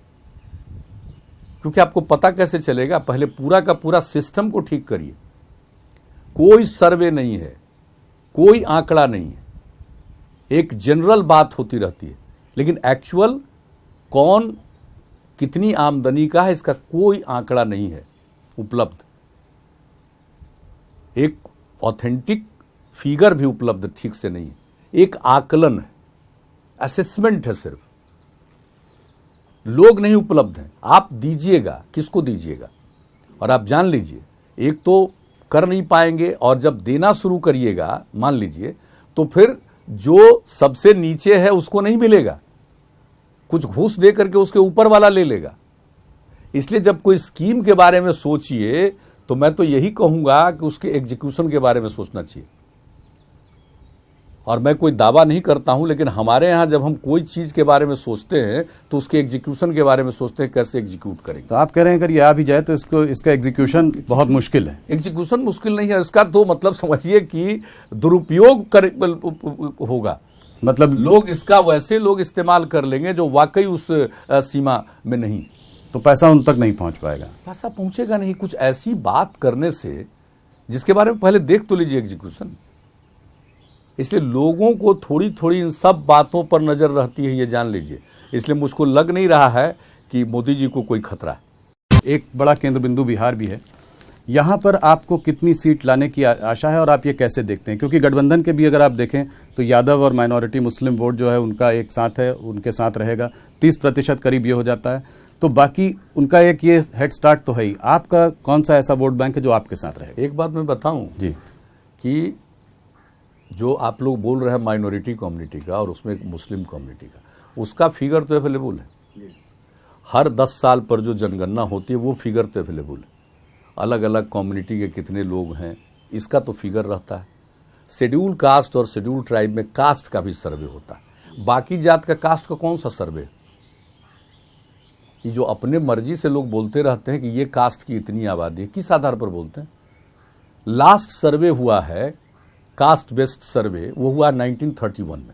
Speaker 2: क्योंकि आपको पता कैसे चलेगा? पहले पूरा का पूरा सिस्टम को ठीक करिए। कोई सर्वे नहीं है, कोई आंकड़ा नहीं है, एक जनरल बात होती रहती है, लेकिन एक्चुअल कौन कितनी आमदनी का है इसका कोई आंकड़ा नहीं है उपलब्ध। एक ऑथेंटिक फिगर भी उपलब्ध ठीक से नहीं है, एक आकलन है, असेसमेंट है, सिर्फ लोग नहीं उपलब्ध हैं। आप दीजिएगा, किसको दीजिएगा? और आप जान लीजिए, एक तो कर नहीं पाएंगे, और जब देना शुरू करिएगा मान लीजिए, तो फिर जो सबसे नीचे है उसको नहीं मिलेगा, कुछ घूस दे करके उसके ऊपर वाला ले लेगा। इसलिए जब कोई स्कीम के बारे में सोचिए तो मैं तो यही कहूंगा कि उसके एग्जीक्यूशन के बारे में सोचना चाहिए। और मैं कोई दावा नहीं करता हूं, लेकिन हमारे यहाँ जब हम कोई चीज के बारे में सोचते हैं तो उसके एग्जीक्यूशन के बारे में सोचते हैं, कैसे एग्जीक्यूट करेंगे।
Speaker 1: तो आप कह रहे हैं अगर ये आ भी जाए तो इसका एग्जीक्यूशन बहुत मुश्किल है।
Speaker 2: एग्जीक्यूशन मुश्किल नहीं है, इसका तो मतलब समझिए कि दुरुपयोग होगा।
Speaker 1: मतलब
Speaker 2: लोग इस्तेमाल कर लेंगे जो वाकई उस सीमा में नहीं,
Speaker 1: तो पैसा उन तक नहीं पहुंच पाएगा।
Speaker 2: पैसा पहुंचेगा नहीं। कुछ ऐसी बात करने से जिसके बारे में पहले देख तो लीजिए एग्जीक्यूशन। इसलिए लोगों को थोड़ी थोड़ी इन सब बातों पर नजर रहती है, ये जान लीजिए। इसलिए मुझको लग नहीं रहा है कि मोदी जी को कोई खतरा है।
Speaker 1: एक बड़ा केंद्र बिंदु बिहार भी है, यहाँ पर आपको कितनी सीट लाने की आशा है और आप ये कैसे देखते हैं? क्योंकि गठबंधन के भी अगर आप देखें तो यादव और माइनॉरिटी मुस्लिम वोट जो है उनका एक साथ है, उनके साथ रहेगा, 30% करीब ये हो जाता है, तो बाकी उनका एक ये हेड स्टार्ट तो है ही। आपका कौन सा ऐसा वोट बैंक है जो आपके साथ रहेगा?
Speaker 2: एक बात मैं बताऊं
Speaker 1: जी,
Speaker 2: कि जो आप लोग बोल रहे हैं माइनॉरिटी कम्युनिटी का और उसमें एक मुस्लिम कम्युनिटी का, उसका फिगर तो अवेलेबल है। हर 10 साल पर जो जनगणना होती है वो फिगर तो अवेलेबल है। अलग अलग कम्युनिटी के कितने लोग हैं इसका तो फिगर रहता है। शेड्यूल कास्ट और शेड्यूल ट्राइब में कास्ट का भी सर्वे होता है। बाकी जात का कास्ट का कौन सा सर्वे? ये जो अपने मर्जी से लोग बोलते रहते हैं कि ये कास्ट की इतनी आबादी है, किस आधार पर बोलते हैं? लास्ट सर्वे हुआ है कास्ट बेस्ड सर्वे, वो हुआ 1931 में।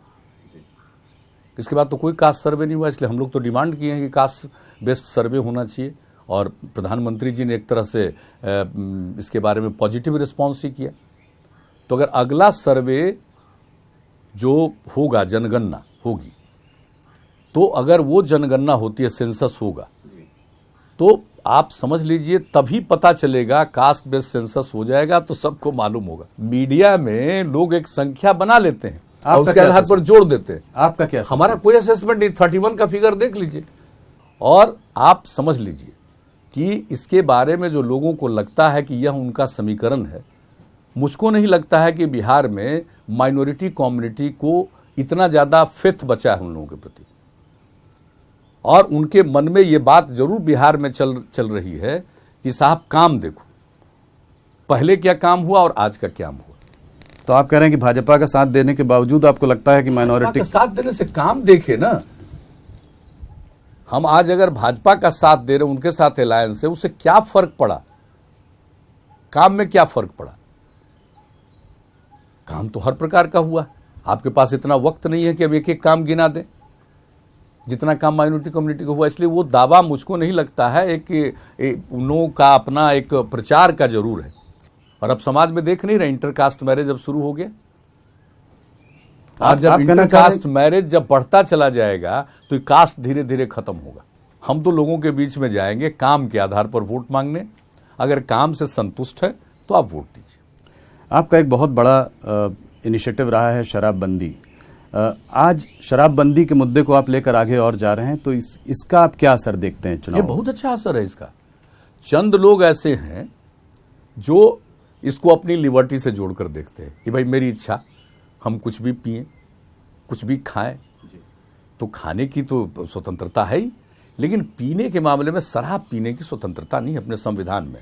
Speaker 2: इसके बाद तो कोई कास्ट सर्वे नहीं हुआ। इसलिए हम लोग तो डिमांड किए हैं कि कास्ट बेस्ड सर्वे होना चाहिए, और प्रधानमंत्री जी ने एक तरह से इसके बारे में पॉजिटिव रिस्पॉन्स ही किया। तो अगर अगला सर्वे जो होगा, जनगणना होगी, तो अगर वो जनगणना होती है, सेंसस होगा, तो आप समझ लीजिए तभी पता चलेगा, कास्ट बेस्ड सेंसस हो जाएगा तो सबको मालूम होगा। मीडिया में लोग एक संख्या बना लेते हैं और उसके आधार पर जोड़ देते हैं।
Speaker 1: आपका क्या?
Speaker 2: हमारा कोई असेसमेंट नहीं। 31 का फिगर देख लीजिए और आप समझ लीजिए कि इसके बारे में जो लोगों को लगता है कि यह उनका समीकरण है, मुझको नहीं लगता है कि बिहार में माइनॉरिटी कम्युनिटी को इतना ज्यादा फेथ बचा है उन लोगों के प्रति। और उनके मन में ये बात जरूर बिहार में चल रही है कि साहब काम देखो, पहले क्या काम हुआ और आज का क्या हुआ।
Speaker 1: तो आप कह रहे हैं कि भाजपा का साथ देने के बावजूद आपको लगता है कि माइनॉरिटी
Speaker 2: का साथ देने से काम देखे ना। हम आज अगर भाजपा का साथ दे रहे हैं, उनके साथ अलायंस है, उससे क्या फर्क पड़ा? काम में क्या फर्क पड़ा? काम तो हर प्रकार का हुआ। आपके पास इतना वक्त नहीं है कि अब एक एक काम गिना दें जितना काम माइनॉरिटी कम्युनिटी को हुआ। इसलिए वो दावा मुझको नहीं लगता है। एक उन लोगों का अपना एक प्रचार का जरूर है। और अब समाज में देख नहीं रहे, इंटरकास्ट मैरिज अब शुरू हो गया। आज जब इंटरकास्ट मैरिज जब बढ़ता चला जाएगा तो कास्ट धीरे धीरे खत्म होगा। हम तो लोगों के बीच में जाएंगे काम के आधार पर वोट मांगने। अगर काम से संतुष्ट है तो आप वोट दीजिए।
Speaker 1: आपका एक बहुत बड़ा इनिशिएटिव रहा है शराबबंदी। आज शराबबंदी के मुद्दे को आप लेकर आगे और जा रहे हैं, तो इसका आप क्या असर देखते हैं चुनाव?
Speaker 2: ये बहुत अच्छा असर है इसका। चंद लोग ऐसे हैं जो इसको अपनी लिबर्टी से जोड़कर देखते हैं कि भाई मेरी इच्छा, हम कुछ भी पिएं, कुछ भी खाएं। तो खाने की तो स्वतंत्रता है ही, लेकिन पीने के मामले में शराब पीने की स्वतंत्रता नहीं अपने संविधान में।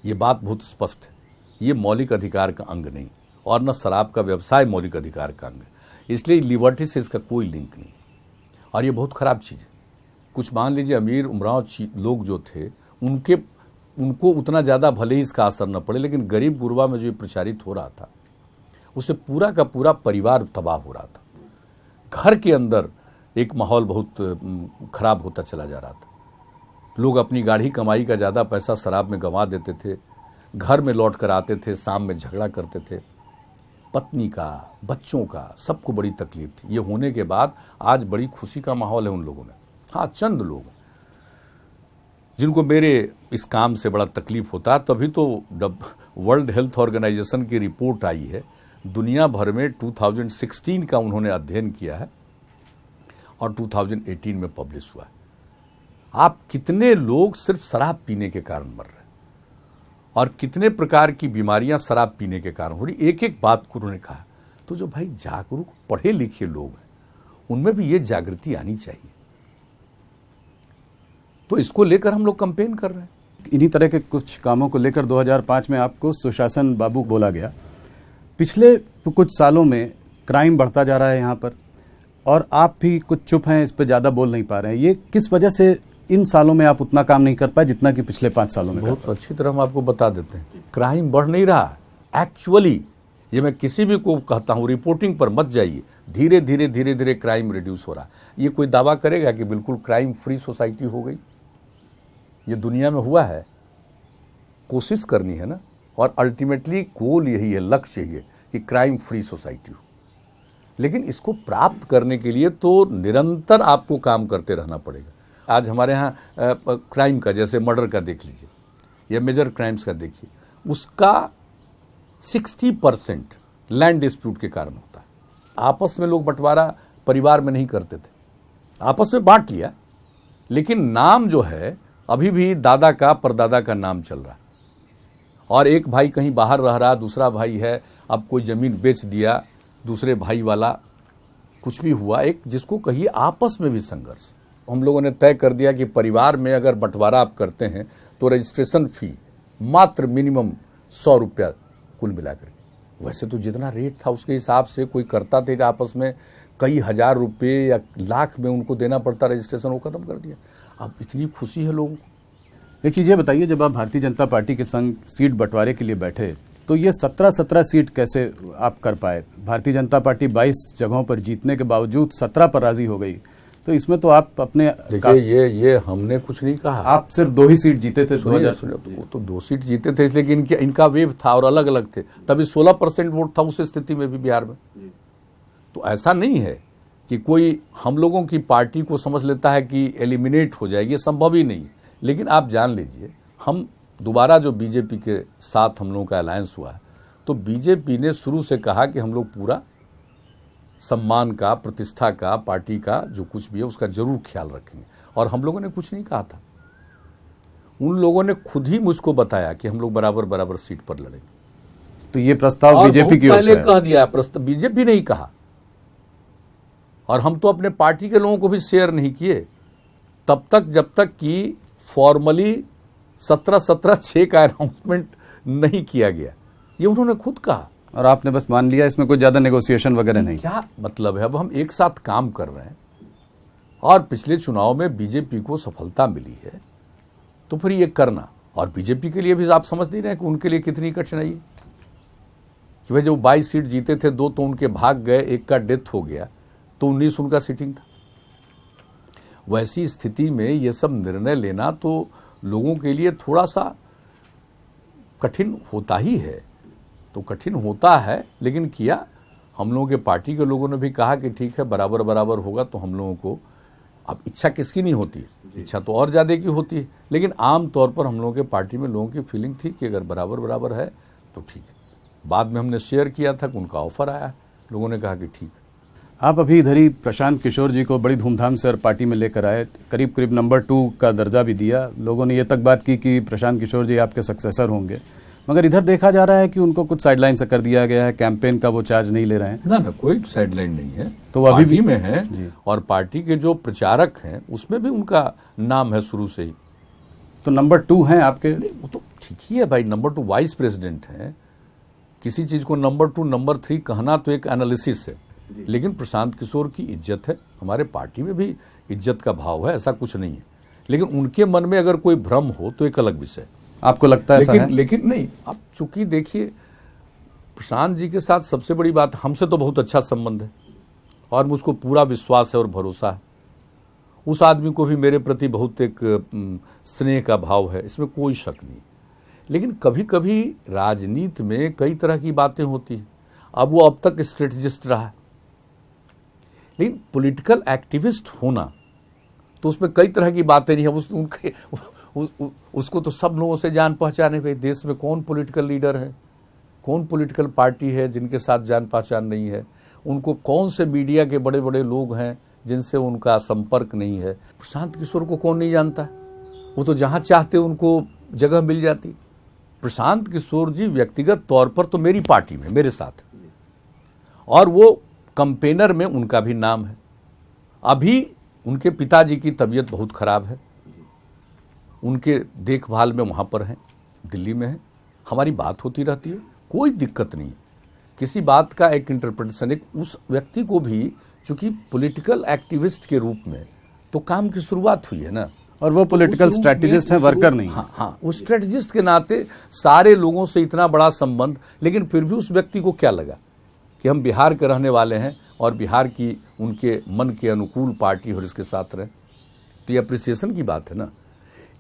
Speaker 2: ये बात बहुत स्पष्ट है। ये मौलिक अधिकार का अंग नहीं, और न शराब का व्यवसाय मौलिक अधिकार का अंग है। इसलिए लिबर्टी से इसका कोई लिंक नहीं, और ये बहुत खराब चीज़ है। कुछ मान लीजिए अमीर उमराव लोग जो थे, उनको उतना ज़्यादा भले ही इसका असर न पड़े, लेकिन गरीब गुरबा में जो ये प्रचारित हो रहा था उससे पूरा का पूरा परिवार तबाह हो रहा था। घर के अंदर एक माहौल बहुत खराब होता चला जा रहा था। लोग अपनी गाढ़ी कमाई का ज़्यादा पैसा शराब में गंवा देते थे, घर में लौट कर आते थे, शाम में झगड़ा करते थे। पत्नी का, बच्चों का, सबको बड़ी तकलीफ थी। ये होने के बाद आज बड़ी खुशी का माहौल है उन लोगों में। हाँ, चंद लोग जिनको मेरे इस काम से बड़ा तकलीफ होता है। तभी तो वर्ल्ड हेल्थ ऑर्गेनाइजेशन की रिपोर्ट आई है, दुनिया भर में 2016 का उन्होंने अध्ययन किया है और 2018 में पब्लिश हुआ है। आप कितने लोग सिर्फ शराब पीने के कारण मर रहे हैं और कितने प्रकार की बीमारियां शराब पीने के कारण हो रही। एक एक बात को उन्होंने कहा। तो जो भाई जागरूक पढ़े लिखे लोग हैं, उनमें भी ये जागृति आनी चाहिए। तो इसको लेकर हम लोग कैंपेन कर रहे हैं।
Speaker 1: इन्हीं तरह के कुछ कामों को लेकर 2005 में आपको सुशासन बाबू बोला गया। पिछले कुछ सालों में क्राइम बढ़ता जा रहा है यहाँ पर, और आप भी कुछ चुप हैं, इस पर ज़्यादा बोल नहीं पा रहे हैं। ये किस वजह से इन सालों में आप उतना काम नहीं कर पाए जितना कि पिछले 5 सालों में?
Speaker 2: बहुत अच्छी तरह हम आपको बता देते हैं, क्राइम बढ़ नहीं रहा एक्चुअली। ये मैं किसी भी को कहता हूँ, रिपोर्टिंग पर मत जाइए, धीरे धीरे धीरे धीरे क्राइम रिड्यूस हो रहा। ये कोई दावा करेगा कि बिल्कुल क्राइम फ्री सोसाइटी हो गई? ये दुनिया में हुआ है? कोशिश करनी है ना, और अल्टीमेटली गोल यही है, लक्ष्य यही है कि क्राइम फ्री सोसाइटी हो। लेकिन इसको प्राप्त करने के लिए तो निरंतर आपको काम करते रहना पड़ेगा। आज हमारे यहाँ क्राइम का, जैसे मर्डर का देख लीजिए या मेजर क्राइम्स का देखिए, उसका 60% लैंड डिस्प्यूट के कारण होता है। आपस में लोग बंटवारा परिवार में नहीं करते थे, आपस में बांट लिया, लेकिन नाम जो है अभी भी दादा का परदादा का नाम चल रहा है। और एक भाई कहीं बाहर रह रहा, दूसरा भाई है, अब कोई जमीन बेच दिया दूसरे भाई वाला, कुछ भी हुआ, एक जिसको कहिए आपस में भी संघर्ष। हम लोगों ने तय कर दिया कि परिवार में अगर बंटवारा आप करते हैं तो रजिस्ट्रेशन फी मात्र मिनिमम 100 रुपया कुल मिलाकर। वैसे तो जितना रेट था उसके हिसाब से कोई करता थे, आपस में कई हजार रुपये या लाख में उनको देना पड़ता रजिस्ट्रेशन, वो खत्म कर दिया। अब इतनी खुशी है लोगों को।
Speaker 1: एक चीज़ ये बताइए, जब आप भारतीय जनता पार्टी के संग सीट बंटवारे के लिए बैठे तो ये 17 सीट कैसे आप कर पाए? भारतीय जनता पार्टी 22 जगहों पर जीतने के बावजूद 17 पर राजी हो गई, तो इसमें तो आप अपने
Speaker 2: देखिए, ये हमने कुछ नहीं कहा।
Speaker 1: आप सिर्फ 2 ही सीट जीते थे।
Speaker 2: वो तो 2 सीट जीते थे, लेकिन इनका वेव था और अलग अलग थे। तभी 16% वोट था उस स्थिति में भी बिहार में। तो ऐसा नहीं है कि कोई हम लोगों की पार्टी को समझ लेता है कि एलिमिनेट हो जाएगी, संभव ही नहीं। लेकिन आप जान लीजिए, हम दोबारा जो बीजेपी के साथ हम लोगों का अलायंस हुआ है, तो बीजेपी ने शुरू से कहा कि हम लोग पूरा सम्मान का, प्रतिष्ठा का, पार्टी का जो कुछ भी है उसका जरूर ख्याल रखेंगे। और हम लोगों ने कुछ नहीं कहा था, उन लोगों ने खुद ही मुझको बताया कि हम लोग बराबर बराबर सीट पर लड़ेंगे।
Speaker 1: तो ये प्रस्ताव बीजेपी की ओर से
Speaker 2: पहले कह दिया, प्रस्ताव बीजेपी नहीं कहा, और हम तो अपने पार्टी के लोगों को भी शेयर नहीं किए तब तक जब तक कि फॉर्मली 17-17-6 का अनाउंसमेंट नहीं किया गया। ये उन्होंने खुद कहा
Speaker 1: और आपने बस मान लिया, इसमें कोई ज्यादा नेगोशिएशन वगैरह नहीं।
Speaker 2: क्या मतलब है? अब हम एक साथ काम कर रहे हैं और पिछले चुनाव में बीजेपी को सफलता मिली है, तो फिर ये करना, और बीजेपी के लिए भी आप समझ नहीं रहे कि उनके लिए कितनी कठिनाई है कि भाई जब 22 सीट जीते थे, 2 तो उनके भाग गए, एक का डेथ हो गया, तो 19 उनका सीटिंग था। वैसी स्थिति में ये सब निर्णय लेना तो लोगों के लिए थोड़ा सा कठिन होता ही है, तो कठिन होता है, लेकिन किया। हम लोगों के पार्टी के लोगों ने भी कहा कि ठीक है, बराबर बराबर होगा। तो हम लोगों को, अब इच्छा किसकी नहीं होती, इच्छा तो और ज़्यादा की होती है, लेकिन आम तौर पर हम लोगों के पार्टी में लोगों की फीलिंग थी कि अगर बराबर बराबर है तो ठीक है। बाद में हमने शेयर किया था कि उनका ऑफर आया, लोगों ने कहा कि ठीक।
Speaker 1: आप अभी इधर ही प्रशांत किशोर जी को बड़ी धूमधाम से पार्टी में लेकर आए, करीब करीब नंबर 2 का दर्जा भी दिया। लोगों ने ये तक बात की कि प्रशांत किशोर जी आपके सक्सेसर होंगे, मगर इधर देखा जा रहा है कि उनको कुछ साइडलाइन से कर दिया गया है, कैंपेन का वो चार्ज नहीं ले रहे हैं।
Speaker 2: ना, कोई साइडलाइन नहीं है,
Speaker 1: तो वो अभी भी
Speaker 2: में है, और पार्टी के जो प्रचारक हैं उसमें भी उनका नाम है शुरू से ही।
Speaker 1: तो नंबर 2 हैं आपके?
Speaker 2: वो तो ठीक ही है भाई, नंबर 2 वाइस प्रेसिडेंट है। किसी चीज को नंबर 2 नंबर 3 कहना तो एक एनालिसिस है, लेकिन प्रशांत किशोर की इज्जत है, हमारे पार्टी में भी इज्जत का भाव है, ऐसा कुछ नहीं है। लेकिन उनके मन में अगर कोई भ्रम हो तो एक अलग विषय।
Speaker 1: आपको लगता है ऐसा है?
Speaker 2: लेकिन नहीं, अब चूंकि देखिए, प्रशांत जी के साथ सबसे बड़ी बात, हमसे तो बहुत अच्छा संबंध है और मुझको पूरा विश्वास है और भरोसा है। उस आदमी को भी मेरे प्रति बहुत एक स्नेह का भाव है, इसमें कोई शक नहीं। लेकिन कभी कभी राजनीति में कई तरह की बातें होती हैं। अब वो अब तक स्ट्रेटजिस्ट रहा है, लेकिन पॉलिटिकल एक्टिविस्ट होना तो उसमें कई तरह की बातें नहीं है। उसको तो सब लोगों से जान पहचान है। भाई देश में कौन पॉलिटिकल लीडर है, कौन पॉलिटिकल पार्टी है जिनके साथ जान पहचान नहीं है, उनको कौन से मीडिया के बड़े बड़े लोग हैं जिनसे उनका संपर्क नहीं है। प्रशांत किशोर को कौन नहीं जानता, वो तो जहां चाहते उनको जगह मिल जाती। प्रशांत किशोर जी व्यक्तिगत तौर पर तो मेरी पार्टी में मेरे साथ, और वो कंपेनर में उनका भी नाम है। अभी उनके पिताजी की तबीयत बहुत खराब है, उनके देखभाल में वहाँ पर हैं, दिल्ली में है। हमारी बात होती रहती है, कोई दिक्कत नहीं, किसी बात का एक इंटरप्रिटेशन, एक उस व्यक्ति को भी, चूंकि पॉलिटिकल एक्टिविस्ट के रूप में तो काम की शुरुआत हुई है ना,
Speaker 1: और वो पॉलिटिकल स्ट्रेटेजिस्ट है, वर्कर नहीं।
Speaker 2: हाँ, वो स्ट्रेटेजिस्ट के नाते सारे लोगों से इतना बड़ा संबंध, लेकिन फिर भी उस व्यक्ति को क्या लगा कि हम बिहार के रहने वाले हैं और बिहार की उनके मन के अनुकूल पार्टी और इसके साथ रहे। तो ये अप्रिसिएशन की बात है ना।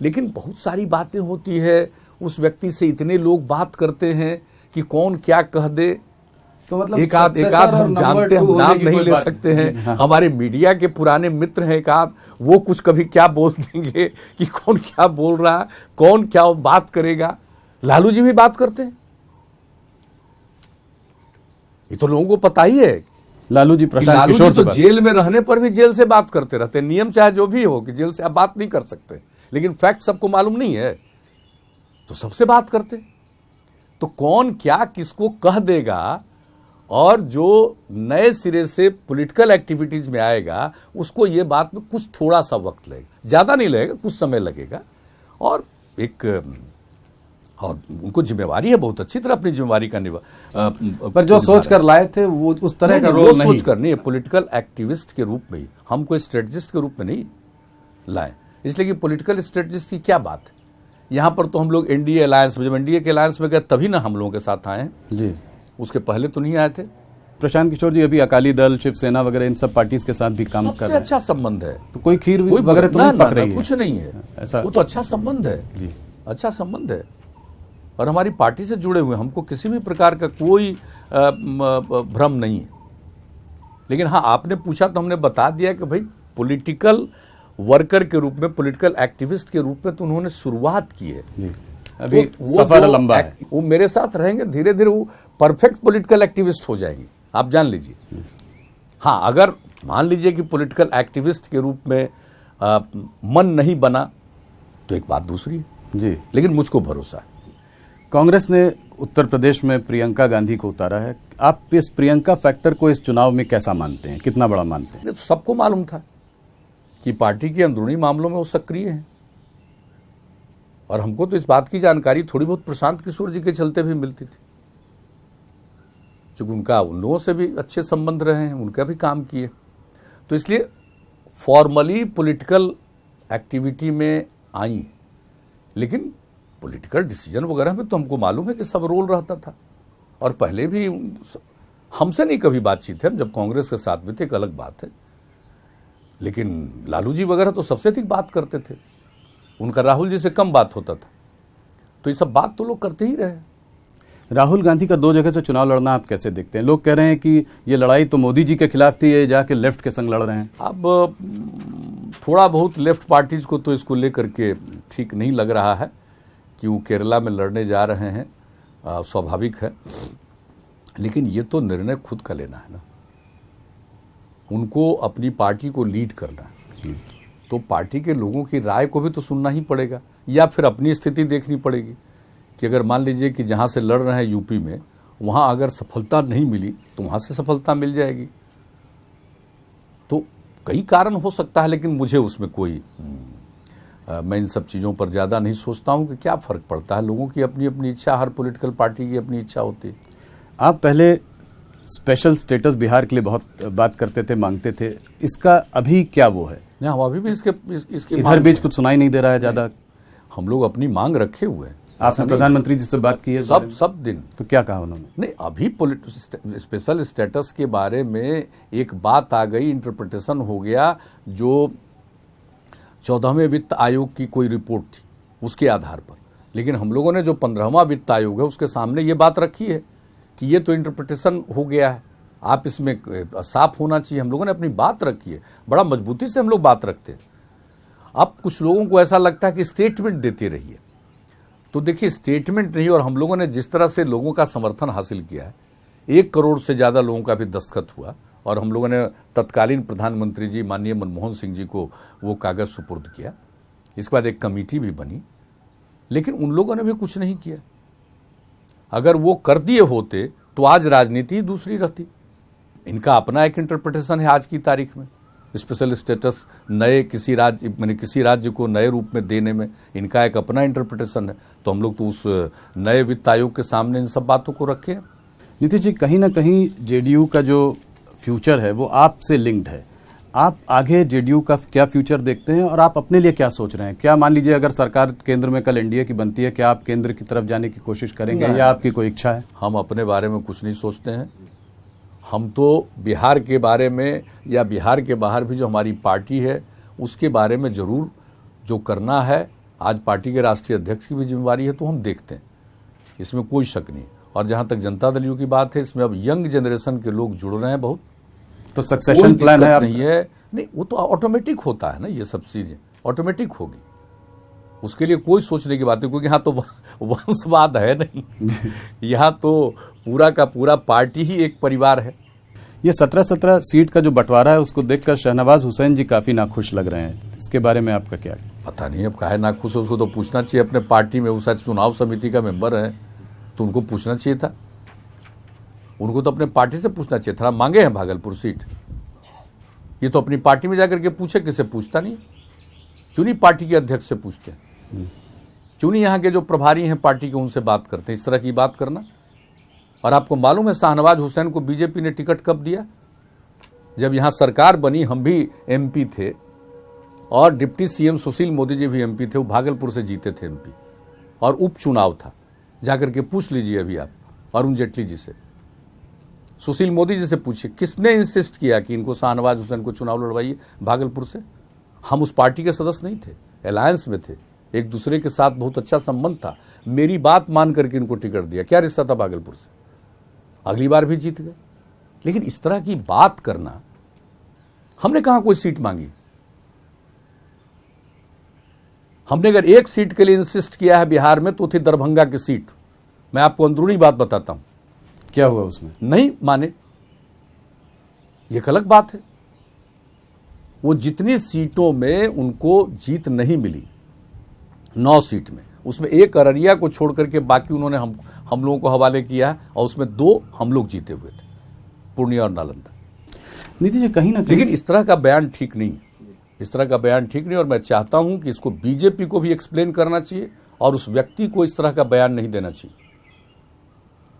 Speaker 2: लेकिन बहुत सारी बातें होती है, उस व्यक्ति से इतने लोग बात करते हैं कि कौन क्या कह दे।
Speaker 1: तो मतलब
Speaker 2: एक आध हम जानते हैं, हम नाम नहीं ले सकते हैं। हाँ। हमारे मीडिया के पुराने मित्र हैं एक आध, वो कुछ कभी क्या बोल देंगे कि कौन क्या बोल रहा है, कौन क्या बात करेगा। लालू जी भी बात करते हैं, ये तो लोगों को पता ही है।
Speaker 1: लालू जी प्रशांत किशोर
Speaker 2: तो जेल में रहने पर भी जेल से बात करते रहते हैं। नियम चाहे जो भी हो कि जेल से आप बात नहीं कर सकते, लेकिन फैक्ट सबको मालूम नहीं है, तो सबसे बात करते। तो कौन क्या किसको कह देगा, और जो नए सिरे से पॉलिटिकल एक्टिविटीज में आएगा उसको ये बात में कुछ थोड़ा सा वक्त लगेगा, ज्यादा नहीं लगेगा, कुछ समय लगेगा। और उनको जिम्मेवारी है, बहुत अच्छी तरह अपनी जिम्मेवारी का
Speaker 1: पर जो सोच कर लाए थे वो उस तरह का रोल नहीं।
Speaker 2: सोच कर नहीं, पॉलिटिकल एक्टिविस्ट के रूप में ही, हम कोई स्ट्रेटजिस्ट के रूप में नहीं लाए, इसलिए कि पॉलिटिकल स्ट्रेटजिस्ट की क्या बात है। यहां पर तो हम लोग एनडीए अलायंस में, जब एनडीए के अलायंस में गए तभी ना हम लोगों के साथ आए हैं
Speaker 1: जी, उसके
Speaker 2: पहले तो नहीं आए थे।
Speaker 1: प्रशांत किशोर जी अभी अकाली दल, शिवसेना वगैरह इन सब पार्टीज के साथ भी काम कर रहे हैं।
Speaker 2: अच्छा संबंध है,
Speaker 1: तो कोई खीर वगैरह तो नहीं पक रही है?
Speaker 2: कुछ नहीं है ऐसा, वो तो अच्छा संबंध है जी, अच्छा संबंध है। और हमारी पार्टी से जुड़े हुए, हमको किसी भी प्रकार का कोई भ्रम नहीं है। लेकिन हाँ, आपने पूछा तो हमने बता दिया कि भाई पॉलिटिकल वर्कर के रूप में, पॉलिटिकल एक्टिविस्ट के रूप में तो उन्होंने शुरुआत की है जी।
Speaker 1: अभी तो सफर लंबा है।
Speaker 2: वो मेरे साथ रहेंगे, धीरे धीरे वो परफेक्ट पॉलिटिकल एक्टिविस्ट हो जाएंगे, आप जान लीजिए। हाँ, अगर मान लीजिए कि पॉलिटिकल एक्टिविस्ट के रूप में मन नहीं बना तो एक बात दूसरी है
Speaker 1: जी,
Speaker 2: लेकिन मुझको भरोसा है।
Speaker 1: कांग्रेस ने उत्तर प्रदेश में प्रियंका गांधी को उतारा है। आप इस प्रियंका फैक्टर को इस चुनाव में कैसा मानते हैं, कितना बड़ा मानते हैं?
Speaker 2: तो सबको मालूम था कि पार्टी के अंदरूनी मामलों में वो सक्रिय हैं, और हमको तो इस बात की जानकारी थोड़ी बहुत प्रशांत किशोर जी के चलते भी मिलती थी, क्योंकि उनका उन लोगों से भी अच्छे संबंध रहे हैं, उनका भी काम किए। तो इसलिए फॉर्मली पॉलिटिकल एक्टिविटी में आई, लेकिन पॉलिटिकल डिसीजन वगैरह में तो हमको मालूम है कि सब रोल रहता था। और पहले भी हमसे नहीं कभी बातचीत है, हम जब कांग्रेस के साथ भी थे एक अलग बात है, लेकिन लालू जी वगैरह तो सबसे अधिक बात करते थे, उनका राहुल जी से कम बात होता था। तो ये सब बात तो लोग करते ही रहे।
Speaker 1: राहुल गांधी का 2 जगह से चुनाव लड़ना आप कैसे देखते हैं? लोग कह रहे हैं कि ये लड़ाई तो मोदी जी के खिलाफ थी, ये जाके लेफ्ट के संग लड़ रहे हैं।
Speaker 2: अब थोड़ा बहुत लेफ्ट पार्टीज को तो इसको लेकर के ठीक नहीं लग रहा है कि वो केरला में लड़ने जा रहे हैं, स्वाभाविक है। लेकिन ये तो निर्णय खुद का लेना है ना, उनको अपनी पार्टी को लीड करना है, तो पार्टी के लोगों की राय को भी तो सुनना ही पड़ेगा, या फिर अपनी स्थिति देखनी पड़ेगी कि अगर मान लीजिए कि जहां से लड़ रहे हैं यूपी में, वहां अगर सफलता नहीं मिली तो वहां से सफलता मिल जाएगी। तो कई कारण हो सकता है, लेकिन मुझे उसमें कोई मैं इन सब चीज़ों पर ज़्यादा नहीं सोचता हूं कि क्या फ़र्क पड़ता है। लोगों की अपनी अपनी इच्छा, हर पॉलिटिकल पार्टी की अपनी इच्छा होती है।
Speaker 1: आप पहले स्पेशल स्टेटस बिहार के लिए बहुत बात करते थे, मांगते थे, इसका अभी क्या वो है?
Speaker 2: नहीं, हम अभी भी इसके
Speaker 1: इधर बीच कुछ सुनाई नहीं दे रहा है ज़्यादा।
Speaker 2: हम लोग अपनी मांग रखे हुए हैं।
Speaker 1: आपने प्रधानमंत्री जी से बात की है?
Speaker 2: सब दिन।
Speaker 1: तो क्या कहा उन्होंने?
Speaker 2: नहीं, अभी स्पेशल स्टेटस के बारे में एक बात आ गई, इंटरप्रिटेशन हो गया, जो 14वें वित्त आयोग की कोई रिपोर्ट थी उसके आधार पर। लेकिन हम लोगों ने जो 15वां वित्त आयोग है उसके सामने ये बात रखी है कि ये तो इंटरप्रिटेशन हो गया है, आप इसमें साफ होना चाहिए। हम लोगों ने अपनी बात रखी है, बड़ा मजबूती से हम लोग बात रखते हैं। अब कुछ लोगों को ऐसा लगता है कि स्टेटमेंट देते रहिए, तो देखिए स्टेटमेंट नहीं, और हम लोगों ने जिस तरह से लोगों का समर्थन हासिल किया है, 1 करोड़ से ज़्यादा लोगों का भी दस्तखत हुआ, और हम लोगों ने तत्कालीन प्रधानमंत्री जी माननीय मनमोहन सिंह जी को वो कागज़ सुपुर्द किया। इसके बाद एक कमेटी भी बनी, लेकिन उन लोगों ने भी कुछ नहीं किया। अगर वो कर दिए होते तो आज राजनीति दूसरी रहती। इनका अपना एक इंटरप्रिटेशन है आज की तारीख में, स्पेशल स्टेटस नए किसी राज्य को नए रूप में देने में इनका एक अपना इंटरप्रिटेशन है। तो हम लोग तो उस नए वित्त आयोग के सामने इन सब बातों को रखे हैं।
Speaker 1: नीतीश जी, कहीं ना कहीं जेडीयू का जो फ्यूचर है वो आपसे लिंक्ड है। आप आगे जेडीयू का क्या फ्यूचर देखते हैं और आप अपने लिए क्या सोच रहे हैं? क्या मान लीजिए अगर सरकार केंद्र में कल एनडीए की बनती है, क्या आप केंद्र की तरफ जाने की कोशिश करेंगे या आपकी कोई इच्छा है?
Speaker 2: हम अपने बारे में कुछ नहीं सोचते हैं। हम तो बिहार के बारे में या बिहार के बाहर भी जो हमारी पार्टी है उसके बारे में जरूर जो करना है, आज पार्टी के राष्ट्रीय अध्यक्ष की भी जिम्मेवारी है, तो हम देखते हैं, इसमें कोई शक नहीं। और जहां तक जनता दल यू की बात है, इसमें अब यंग जनरेशन के लोग जुड़ रहे हैं बहुत,
Speaker 1: तो सक्सेशन प्लान है?
Speaker 2: नहीं है, नहीं, वो तो ऑटोमेटिक होता है ना, ये सब चीजें ऑटोमेटिक होगी, उसके लिए कोई सोचने की बात नहीं, क्योंकि यहाँ तो वंशवाद है नहीं यहाँ तो पूरा का पूरा पार्टी ही एक परिवार है।
Speaker 1: ये 17-17 सीट का जो बंटवारा है उसको देखकर शहनवाज हुसैन जी काफी नाखुश लग रहे हैं, इसके बारे में आपका क्या?
Speaker 2: पता नहीं अब काहे नाखुश है, उसको तो पूछना चाहिए अपने पार्टी में, वो शायद चुनाव समिति का मेंबर है तो उनको पूछना चाहिए था, उनको तो अपने पार्टी से पूछना चाहिए था। मांगे हैं भागलपुर सीट, ये तो अपनी पार्टी में जाकर के पूछे, किसे पूछता नहीं, क्यों नहीं पार्टी के अध्यक्ष से पूछते, क्यों नहीं यहाँ के जो प्रभारी हैं पार्टी के उनसे बात करते हैं, इस तरह की बात करना। और आपको मालूम है शाहनवाज हुसैन को बीजेपी ने टिकट कब दिया? जब यहाँ सरकार बनी, हम भी एमपी थे और डिप्टी सीएम सुशील मोदी जी भी एमपी थे, वो भागलपुर से जीते थे एमपी, और उपचुनाव था, जाकर के पूछ लीजिए अभी आप अरुण जेटली जी से, सुशील मोदी जी से पूछिए किसने इंसिस्ट किया कि इनको शाहनवाज हुसैन को चुनाव लड़वाइए भागलपुर से। हम उस पार्टी के सदस्य नहीं थे, अलायंस में थे, एक दूसरे के साथ बहुत अच्छा संबंध था, मेरी बात मान करके इनको टिकट दिया, क्या रिश्ता था भागलपुर से, अगली बार भी जीत गए। लेकिन इस तरह की बात करना, हमने कहां कोई सीट मांगी, हमने अगर एक सीट के लिए इंसिस्ट किया है बिहार में तो थी दरभंगा की सीट। मैं आपको अंदरूनी बात बताता हूं,
Speaker 1: क्या हुआ उसमें?
Speaker 2: नहीं माने, यह अलग बात है। वो जितनी सीटों में उनको जीत नहीं मिली, 9 सीट में, उसमें एक अररिया को छोड़ करके बाकी उन्होंने हम लोगों को हवाले किया, और उसमें 2 हम लोग जीते हुए थे, पूर्णिया और नालंदा।
Speaker 1: नीतीश जी, कहीं ना कहीं
Speaker 2: लेकिन इस तरह का बयान ठीक नहीं, इस तरह का बयान ठीक नहीं, और मैं चाहता हूं कि इसको बीजेपी को भी एक्सप्लेन करना चाहिए और उस व्यक्ति को इस तरह का बयान नहीं देना चाहिए।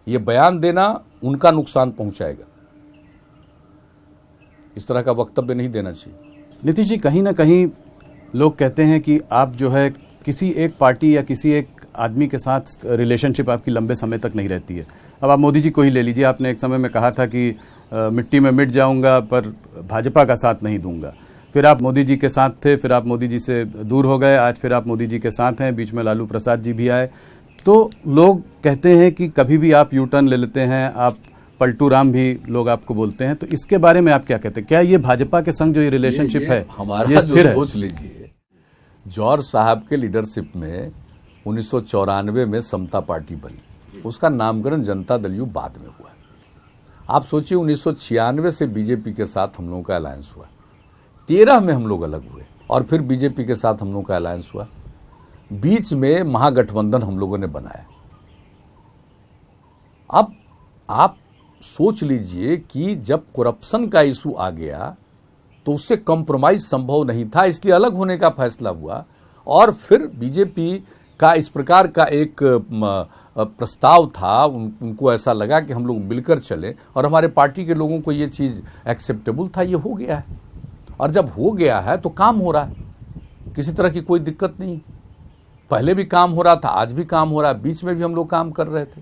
Speaker 2: ये बयान देना उनका नुकसान पहुंचाएगा, इस तरह का वक्तव्य नहीं देना चाहिए।
Speaker 1: नीतीश जी, कहीं ना कहीं लोग कहते हैं कि आप जो है किसी एक पार्टी या किसी एक आदमी के साथ रिलेशनशिप आपकी लंबे समय तक नहीं रहती है। अब आप मोदी जी को ही ले लीजिए, आपने एक समय में कहा था कि मिट्टी में मिट जाऊंगा पर भाजपा का साथ नहीं दूंगा, फिर आप मोदी जी के साथ थे, फिर आप मोदी जी से दूर हो गए, आज फिर आप मोदी जी के साथ हैं, बीच में लालू प्रसाद जी भी आए। तो लोग कहते हैं कि कभी भी आप यू टर्न ले लेते हैं, आप पलटू राम भी लोग आपको बोलते हैं, तो इसके बारे में आप क्या कहते हैं? क्या ये भाजपा के संग जो ये रिलेशनशिप है
Speaker 2: हमारा
Speaker 1: ये स्थिर है?
Speaker 2: सोच लीजिए, जौहर साहब के लीडरशिप में 1994 में समता पार्टी बनी, उसका नामकरण जनता दल यू बाद में हुआ। आप सोचिए 1996 से बीजेपी के साथ हम लोगों का अलायंस हुआ, 13 में हम लोग अलग हुए और फिर बीजेपी के साथ हम लोगों का अलायंस हुआ, बीच में महागठबंधन हम लोगों ने बनाया। अब आप सोच लीजिए कि जब करप्शन का इशू आ गया तो उससे कॉम्प्रोमाइज संभव नहीं था, इसलिए अलग होने का फैसला हुआ। और फिर बीजेपी का इस प्रकार का एक प्रस्ताव था, उनको ऐसा लगा कि हम लोग मिलकर चलें, और हमारे पार्टी के लोगों को ये चीज़ एक्सेप्टेबल था, ये हो गया है। और जब हो गया है तो काम हो रहा है, किसी तरह की कोई दिक्कत नहीं। पहले भी काम हो रहा था, आज भी काम हो रहा है, बीच में भी हम लोग काम कर रहे थे।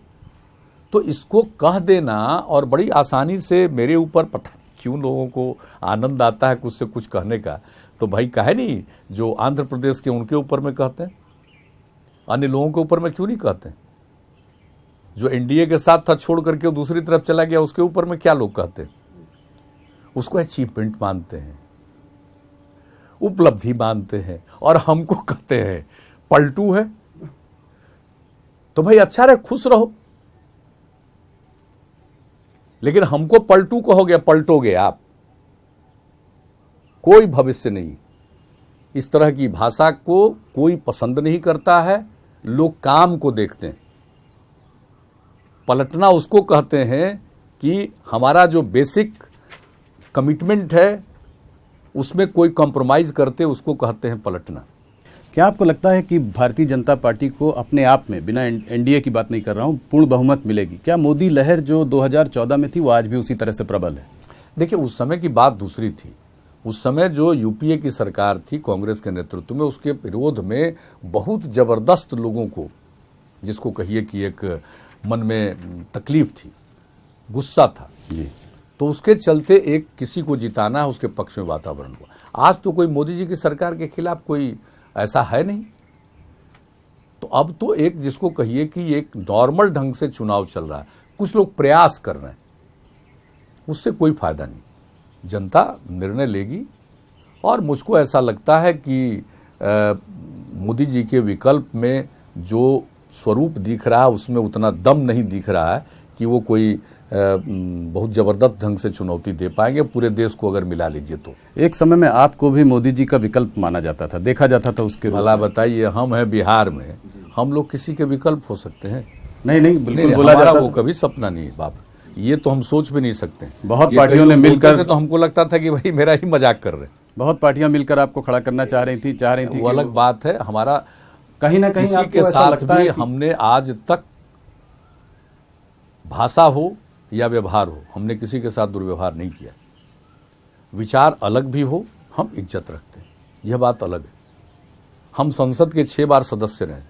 Speaker 2: तो इसको कह देना और बड़ी आसानी से मेरे ऊपर, पता नहीं क्यों लोगों को आनंद आता है कुछ से कुछ कहने का, तो भाई कहे नहीं, जो आंध्र प्रदेश के उनके ऊपर में कहते हैं, अन्य लोगों के ऊपर में क्यों नहीं कहते? जो एनडीए के साथ था छोड़ करके वो दूसरी तरफ चला गया, उसके ऊपर में क्या लोग कहते हैं? उसको अचीवमेंट मानते हैं, उपलब्धि मानते हैं, और हमको कहते हैं पलटू है। तो भाई अच्छा रहे, खुश रहो, लेकिन हमको पलटू कहोगे, पलटोगे आप, कोई भविष्य नहीं। इस तरह की भाषा को कोई पसंद नहीं करता है, लोग काम को देखते हैं। पलटना उसको कहते हैं कि हमारा जो बेसिक कमिटमेंट है उसमें कोई कॉम्प्रोमाइज करते, उसको कहते हैं पलटना।
Speaker 1: क्या आपको लगता है कि भारतीय जनता पार्टी को अपने आप में, बिना एनडीए की बात नहीं कर रहा हूं, पूर्ण बहुमत मिलेगी? क्या मोदी लहर जो 2014 में थी वो आज भी उसी तरह से प्रबल है?
Speaker 2: देखिए, उस समय की बात दूसरी थी। उस समय जो यूपीए की सरकार थी कांग्रेस के नेतृत्व में, उसके विरोध में बहुत जबरदस्त लोगों को, जिसको कहिए कि एक मन में तकलीफ थी, गुस्सा था
Speaker 1: जी।
Speaker 2: तो उसके चलते एक किसी को जिताना है, उसके पक्ष में वातावरण हुआ। आज तो कोई मोदी जी की सरकार के खिलाफ कोई ऐसा है नहीं। तो अब तो एक, जिसको कहिए कि एक नॉर्मल ढंग से चुनाव चल रहा है, कुछ लोग प्रयास कर रहे हैं, उससे कोई फायदा नहीं। जनता निर्णय लेगी और मुझको ऐसा लगता है कि मोदी जी के विकल्प में जो स्वरूप दिख रहा है उसमें उतना दम नहीं दिख रहा है कि वो कोई बहुत जबरदस्त ढंग से चुनौती दे पाएंगे पूरे देश को अगर मिला लीजिए तो।
Speaker 1: एक समय में आपको भी मोदी जी का विकल्प माना जाता था, देखा जाता था उसके रूप
Speaker 2: भला
Speaker 1: में।
Speaker 2: बताइए, हम हैं बिहार में, हम लोग किसी के विकल्प हो सकते हैं?
Speaker 1: नहीं, बिल्कुल
Speaker 2: नहीं,
Speaker 1: बोला
Speaker 2: हमारा
Speaker 1: जाता
Speaker 2: वो
Speaker 1: था।
Speaker 2: कभी सपना नहीं है बाप, ये तो हम सोच भी नहीं सकते।
Speaker 1: बहुत
Speaker 2: ये
Speaker 1: पार्टियों
Speaker 2: कई
Speaker 1: ने
Speaker 2: लोग
Speaker 1: मिलकर-
Speaker 2: बोलते थे तो हमको लगता था कि भाई मेरा ही मजाक कर रहे हैं।
Speaker 1: बहुत पार्टियां मिलकर आपको खड़ा करना चाह रही थी
Speaker 2: वो अलग बात है। हमारा
Speaker 1: कहीं ना कहीं
Speaker 2: किसी
Speaker 1: आपको
Speaker 2: के
Speaker 1: ऐसा
Speaker 2: साथ
Speaker 1: लगता
Speaker 2: भी
Speaker 1: है कि
Speaker 2: हमने आज तक, भाषा हो या व्यवहार हो, हमने किसी के साथ दुर्व्यवहार नहीं किया। विचार अलग भी हो, हम इज्जत रखते हैं, यह बात अलग है। हम संसद के 6 बार सदस्य रहे,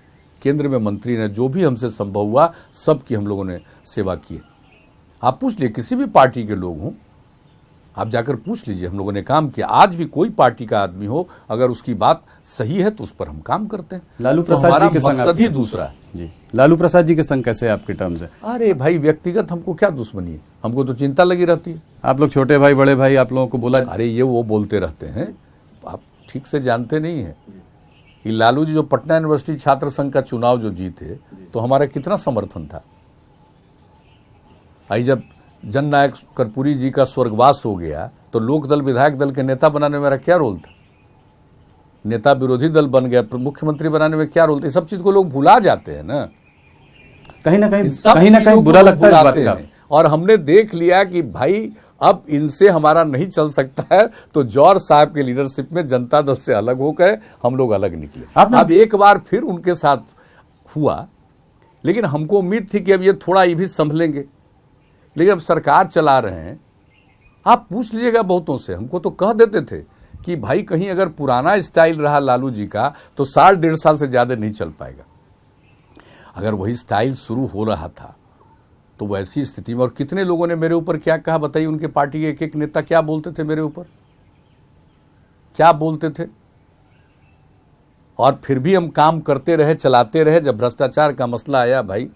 Speaker 2: केंद्र में मंत्री रहे, जो भी हमसे संभव हुआ सबकी हम लोगों ने सेवा की है। आप पूछ लीजिए, किसी भी पार्टी के लोग हों, आप जाकर पूछ लीजिए, हम लोगों ने काम किया। आज भी कोई पार्टी का आदमी हो, अगर उसकी बात सही है तो उस पर हम काम करते हैं।
Speaker 1: लालू
Speaker 2: तो
Speaker 1: प्रसाद
Speaker 2: हमारा
Speaker 1: जी के संग
Speaker 2: मकसद ही
Speaker 1: आपके-
Speaker 2: दूसरा है।
Speaker 1: जी, लालू प्रसाद जी के संग कैसे आपके टर्म्स है?
Speaker 2: अरे भाई, व्यक्तिगत हमको क्या दुश्मनी है, हमको तो चिंता लगी रहती है।
Speaker 1: आप लोग छोटे भाई बड़े भाई, आप लोगों को बोला?
Speaker 2: अरे ये वो बोलते रहते हैं, आप ठीक से जानते नहीं हैं कि लालू जी जो पटना यूनिवर्सिटी छात्र संघ का चुनाव जो जीते, तो हमारा कितना समर्थन था। आई जब जननायक कर्पूरी जी का स्वर्गवास हो गया तो लोकदल विधायक दल के नेता बनाने में मेरा क्या रोल था? नेता विरोधी दल बन गया, मुख्यमंत्री बनाने में क्या रोल था? ये सब चीज को लोग भुला जाते हैं ना।
Speaker 1: कहीं ना
Speaker 2: सब
Speaker 1: कहीं
Speaker 2: चीजों को
Speaker 1: बुरा लगता है इस बात
Speaker 2: भुलाते
Speaker 1: का।
Speaker 2: हैं। और हमने देख लिया कि भाई अब इनसे हमारा नहीं चल सकता है, तो जौहर साहब के लीडरशिप में जनता दल से अलग होकर हम लोग अलग निकले। अब एक बार फिर उनके साथ हुआ, लेकिन हमको उम्मीद थी कि अब ये थोड़ा ये भी संभलेंगे। लेकिन अब सरकार चला रहे हैं, आप पूछ लीजिएगा बहुतों से, हमको तो कह देते थे कि भाई कहीं अगर पुराना स्टाइल रहा लालू जी का तो 1.5 साल से ज्यादा नहीं चल पाएगा। अगर वही स्टाइल शुरू हो रहा था तो वैसी स्थिति में, और कितने लोगों ने मेरे ऊपर क्या कहा बताइए, उनके पार्टी के एक नेता क्या बोलते थे मेरे ऊपर, क्या बोलते थे। और फिर भी हम काम करते रहे, चलाते रहे। जब भ्रष्टाचार का मसला आया, भाई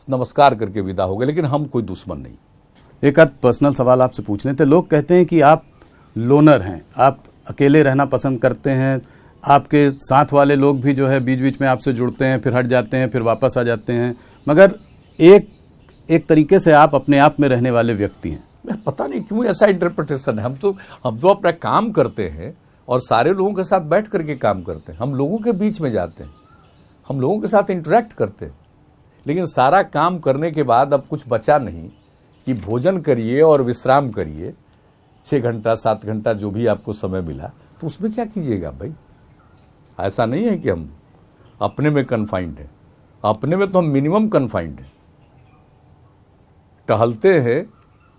Speaker 2: नमस्कार करके विदा हो गए, लेकिन हम कोई दुश्मन नहीं।
Speaker 1: एक आध पर्सनल सवाल आपसे पूछने थे। लोग कहते हैं कि आप लोनर हैं, आप अकेले रहना पसंद करते हैं, आपके साथ वाले लोग भी जो है बीच बीच में आपसे जुड़ते हैं, फिर हट जाते हैं, फिर वापस आ जाते हैं, मगर एक तरीके से आप अपने आप में रहने वाले व्यक्ति हैं।
Speaker 2: मैं पता नहीं क्यों ऐसा इंटरप्रिटेशन है। हम तो अपना काम करते हैं और सारे लोगों के साथ बैठ करके काम करते हैं। हम लोगों के बीच में जाते हैं, हम लोगों के साथ इंटरेक्ट करते हैं, लेकिन सारा काम करने के बाद अब कुछ बचा नहीं कि भोजन करिए और विश्राम करिए। 6 घंटा 7 घंटा जो भी आपको समय मिला, तो उसमें क्या कीजिएगा भाई। ऐसा नहीं है कि हम अपने में कन्फाइंड हैं, अपने में तो हम मिनिमम कन्फाइंड हैं। टहलते हैं,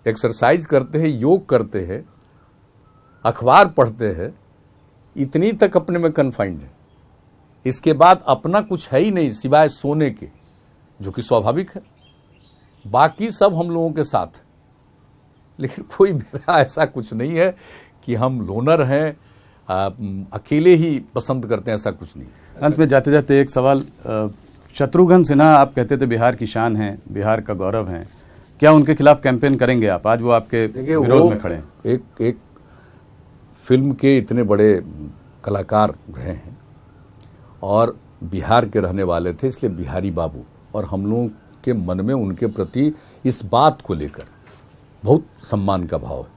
Speaker 2: एक्सरसाइज करते हैं, योग करते हैं, अखबार पढ़ते हैं, इतनी तक अपने में कन्फाइंड है। इसके बाद अपना कुछ है ही नहीं सिवाय सोने के, जो कि स्वाभाविक है। बाकी सब हम लोगों के साथ, लेकिन कोई मेरा ऐसा कुछ नहीं है कि हम लोनर हैं, अकेले ही पसंद करते हैं, ऐसा कुछ नहीं।
Speaker 1: अंत में जाते जाते एक सवाल, शत्रुघ्न सिन्हा आप कहते थे बिहार की शान है, बिहार का गौरव है, क्या उनके खिलाफ कैंपेन करेंगे आप? आज वो आपके विरोध में खड़े हैं।
Speaker 2: एक फिल्म के इतने बड़े कलाकार रहे हैं और बिहार के रहने वाले थे, इसलिए बिहारी बाबू, और हम लोगों के मन में उनके प्रति इस बात को लेकर बहुत सम्मान का भाव है।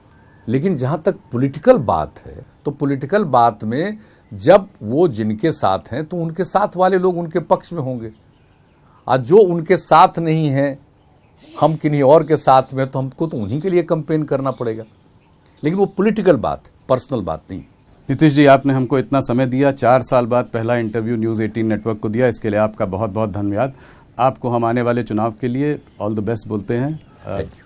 Speaker 2: लेकिन जहाँ तक पॉलिटिकल बात है, तो पॉलिटिकल बात में जब वो जिनके साथ हैं तो उनके साथ वाले लोग उनके पक्ष में होंगे, और जो उनके साथ नहीं हैं, हम किन्हीं और के साथ में, तो हमको तो उन्हीं के लिए कैंपेन करना पड़ेगा। लेकिन वो पॉलिटिकल बात, पर्सनल बात नहीं।
Speaker 1: नीतीश जी, आपने हमको इतना समय दिया, 4 साल बाद पहला इंटरव्यू न्यूज़ 18 नेटवर्क को दिया, इसके लिए आपका बहुत बहुत धन्यवाद। आपको हम आने वाले चुनाव के लिए ऑल द बेस्ट बोलते हैं।
Speaker 2: Thank you.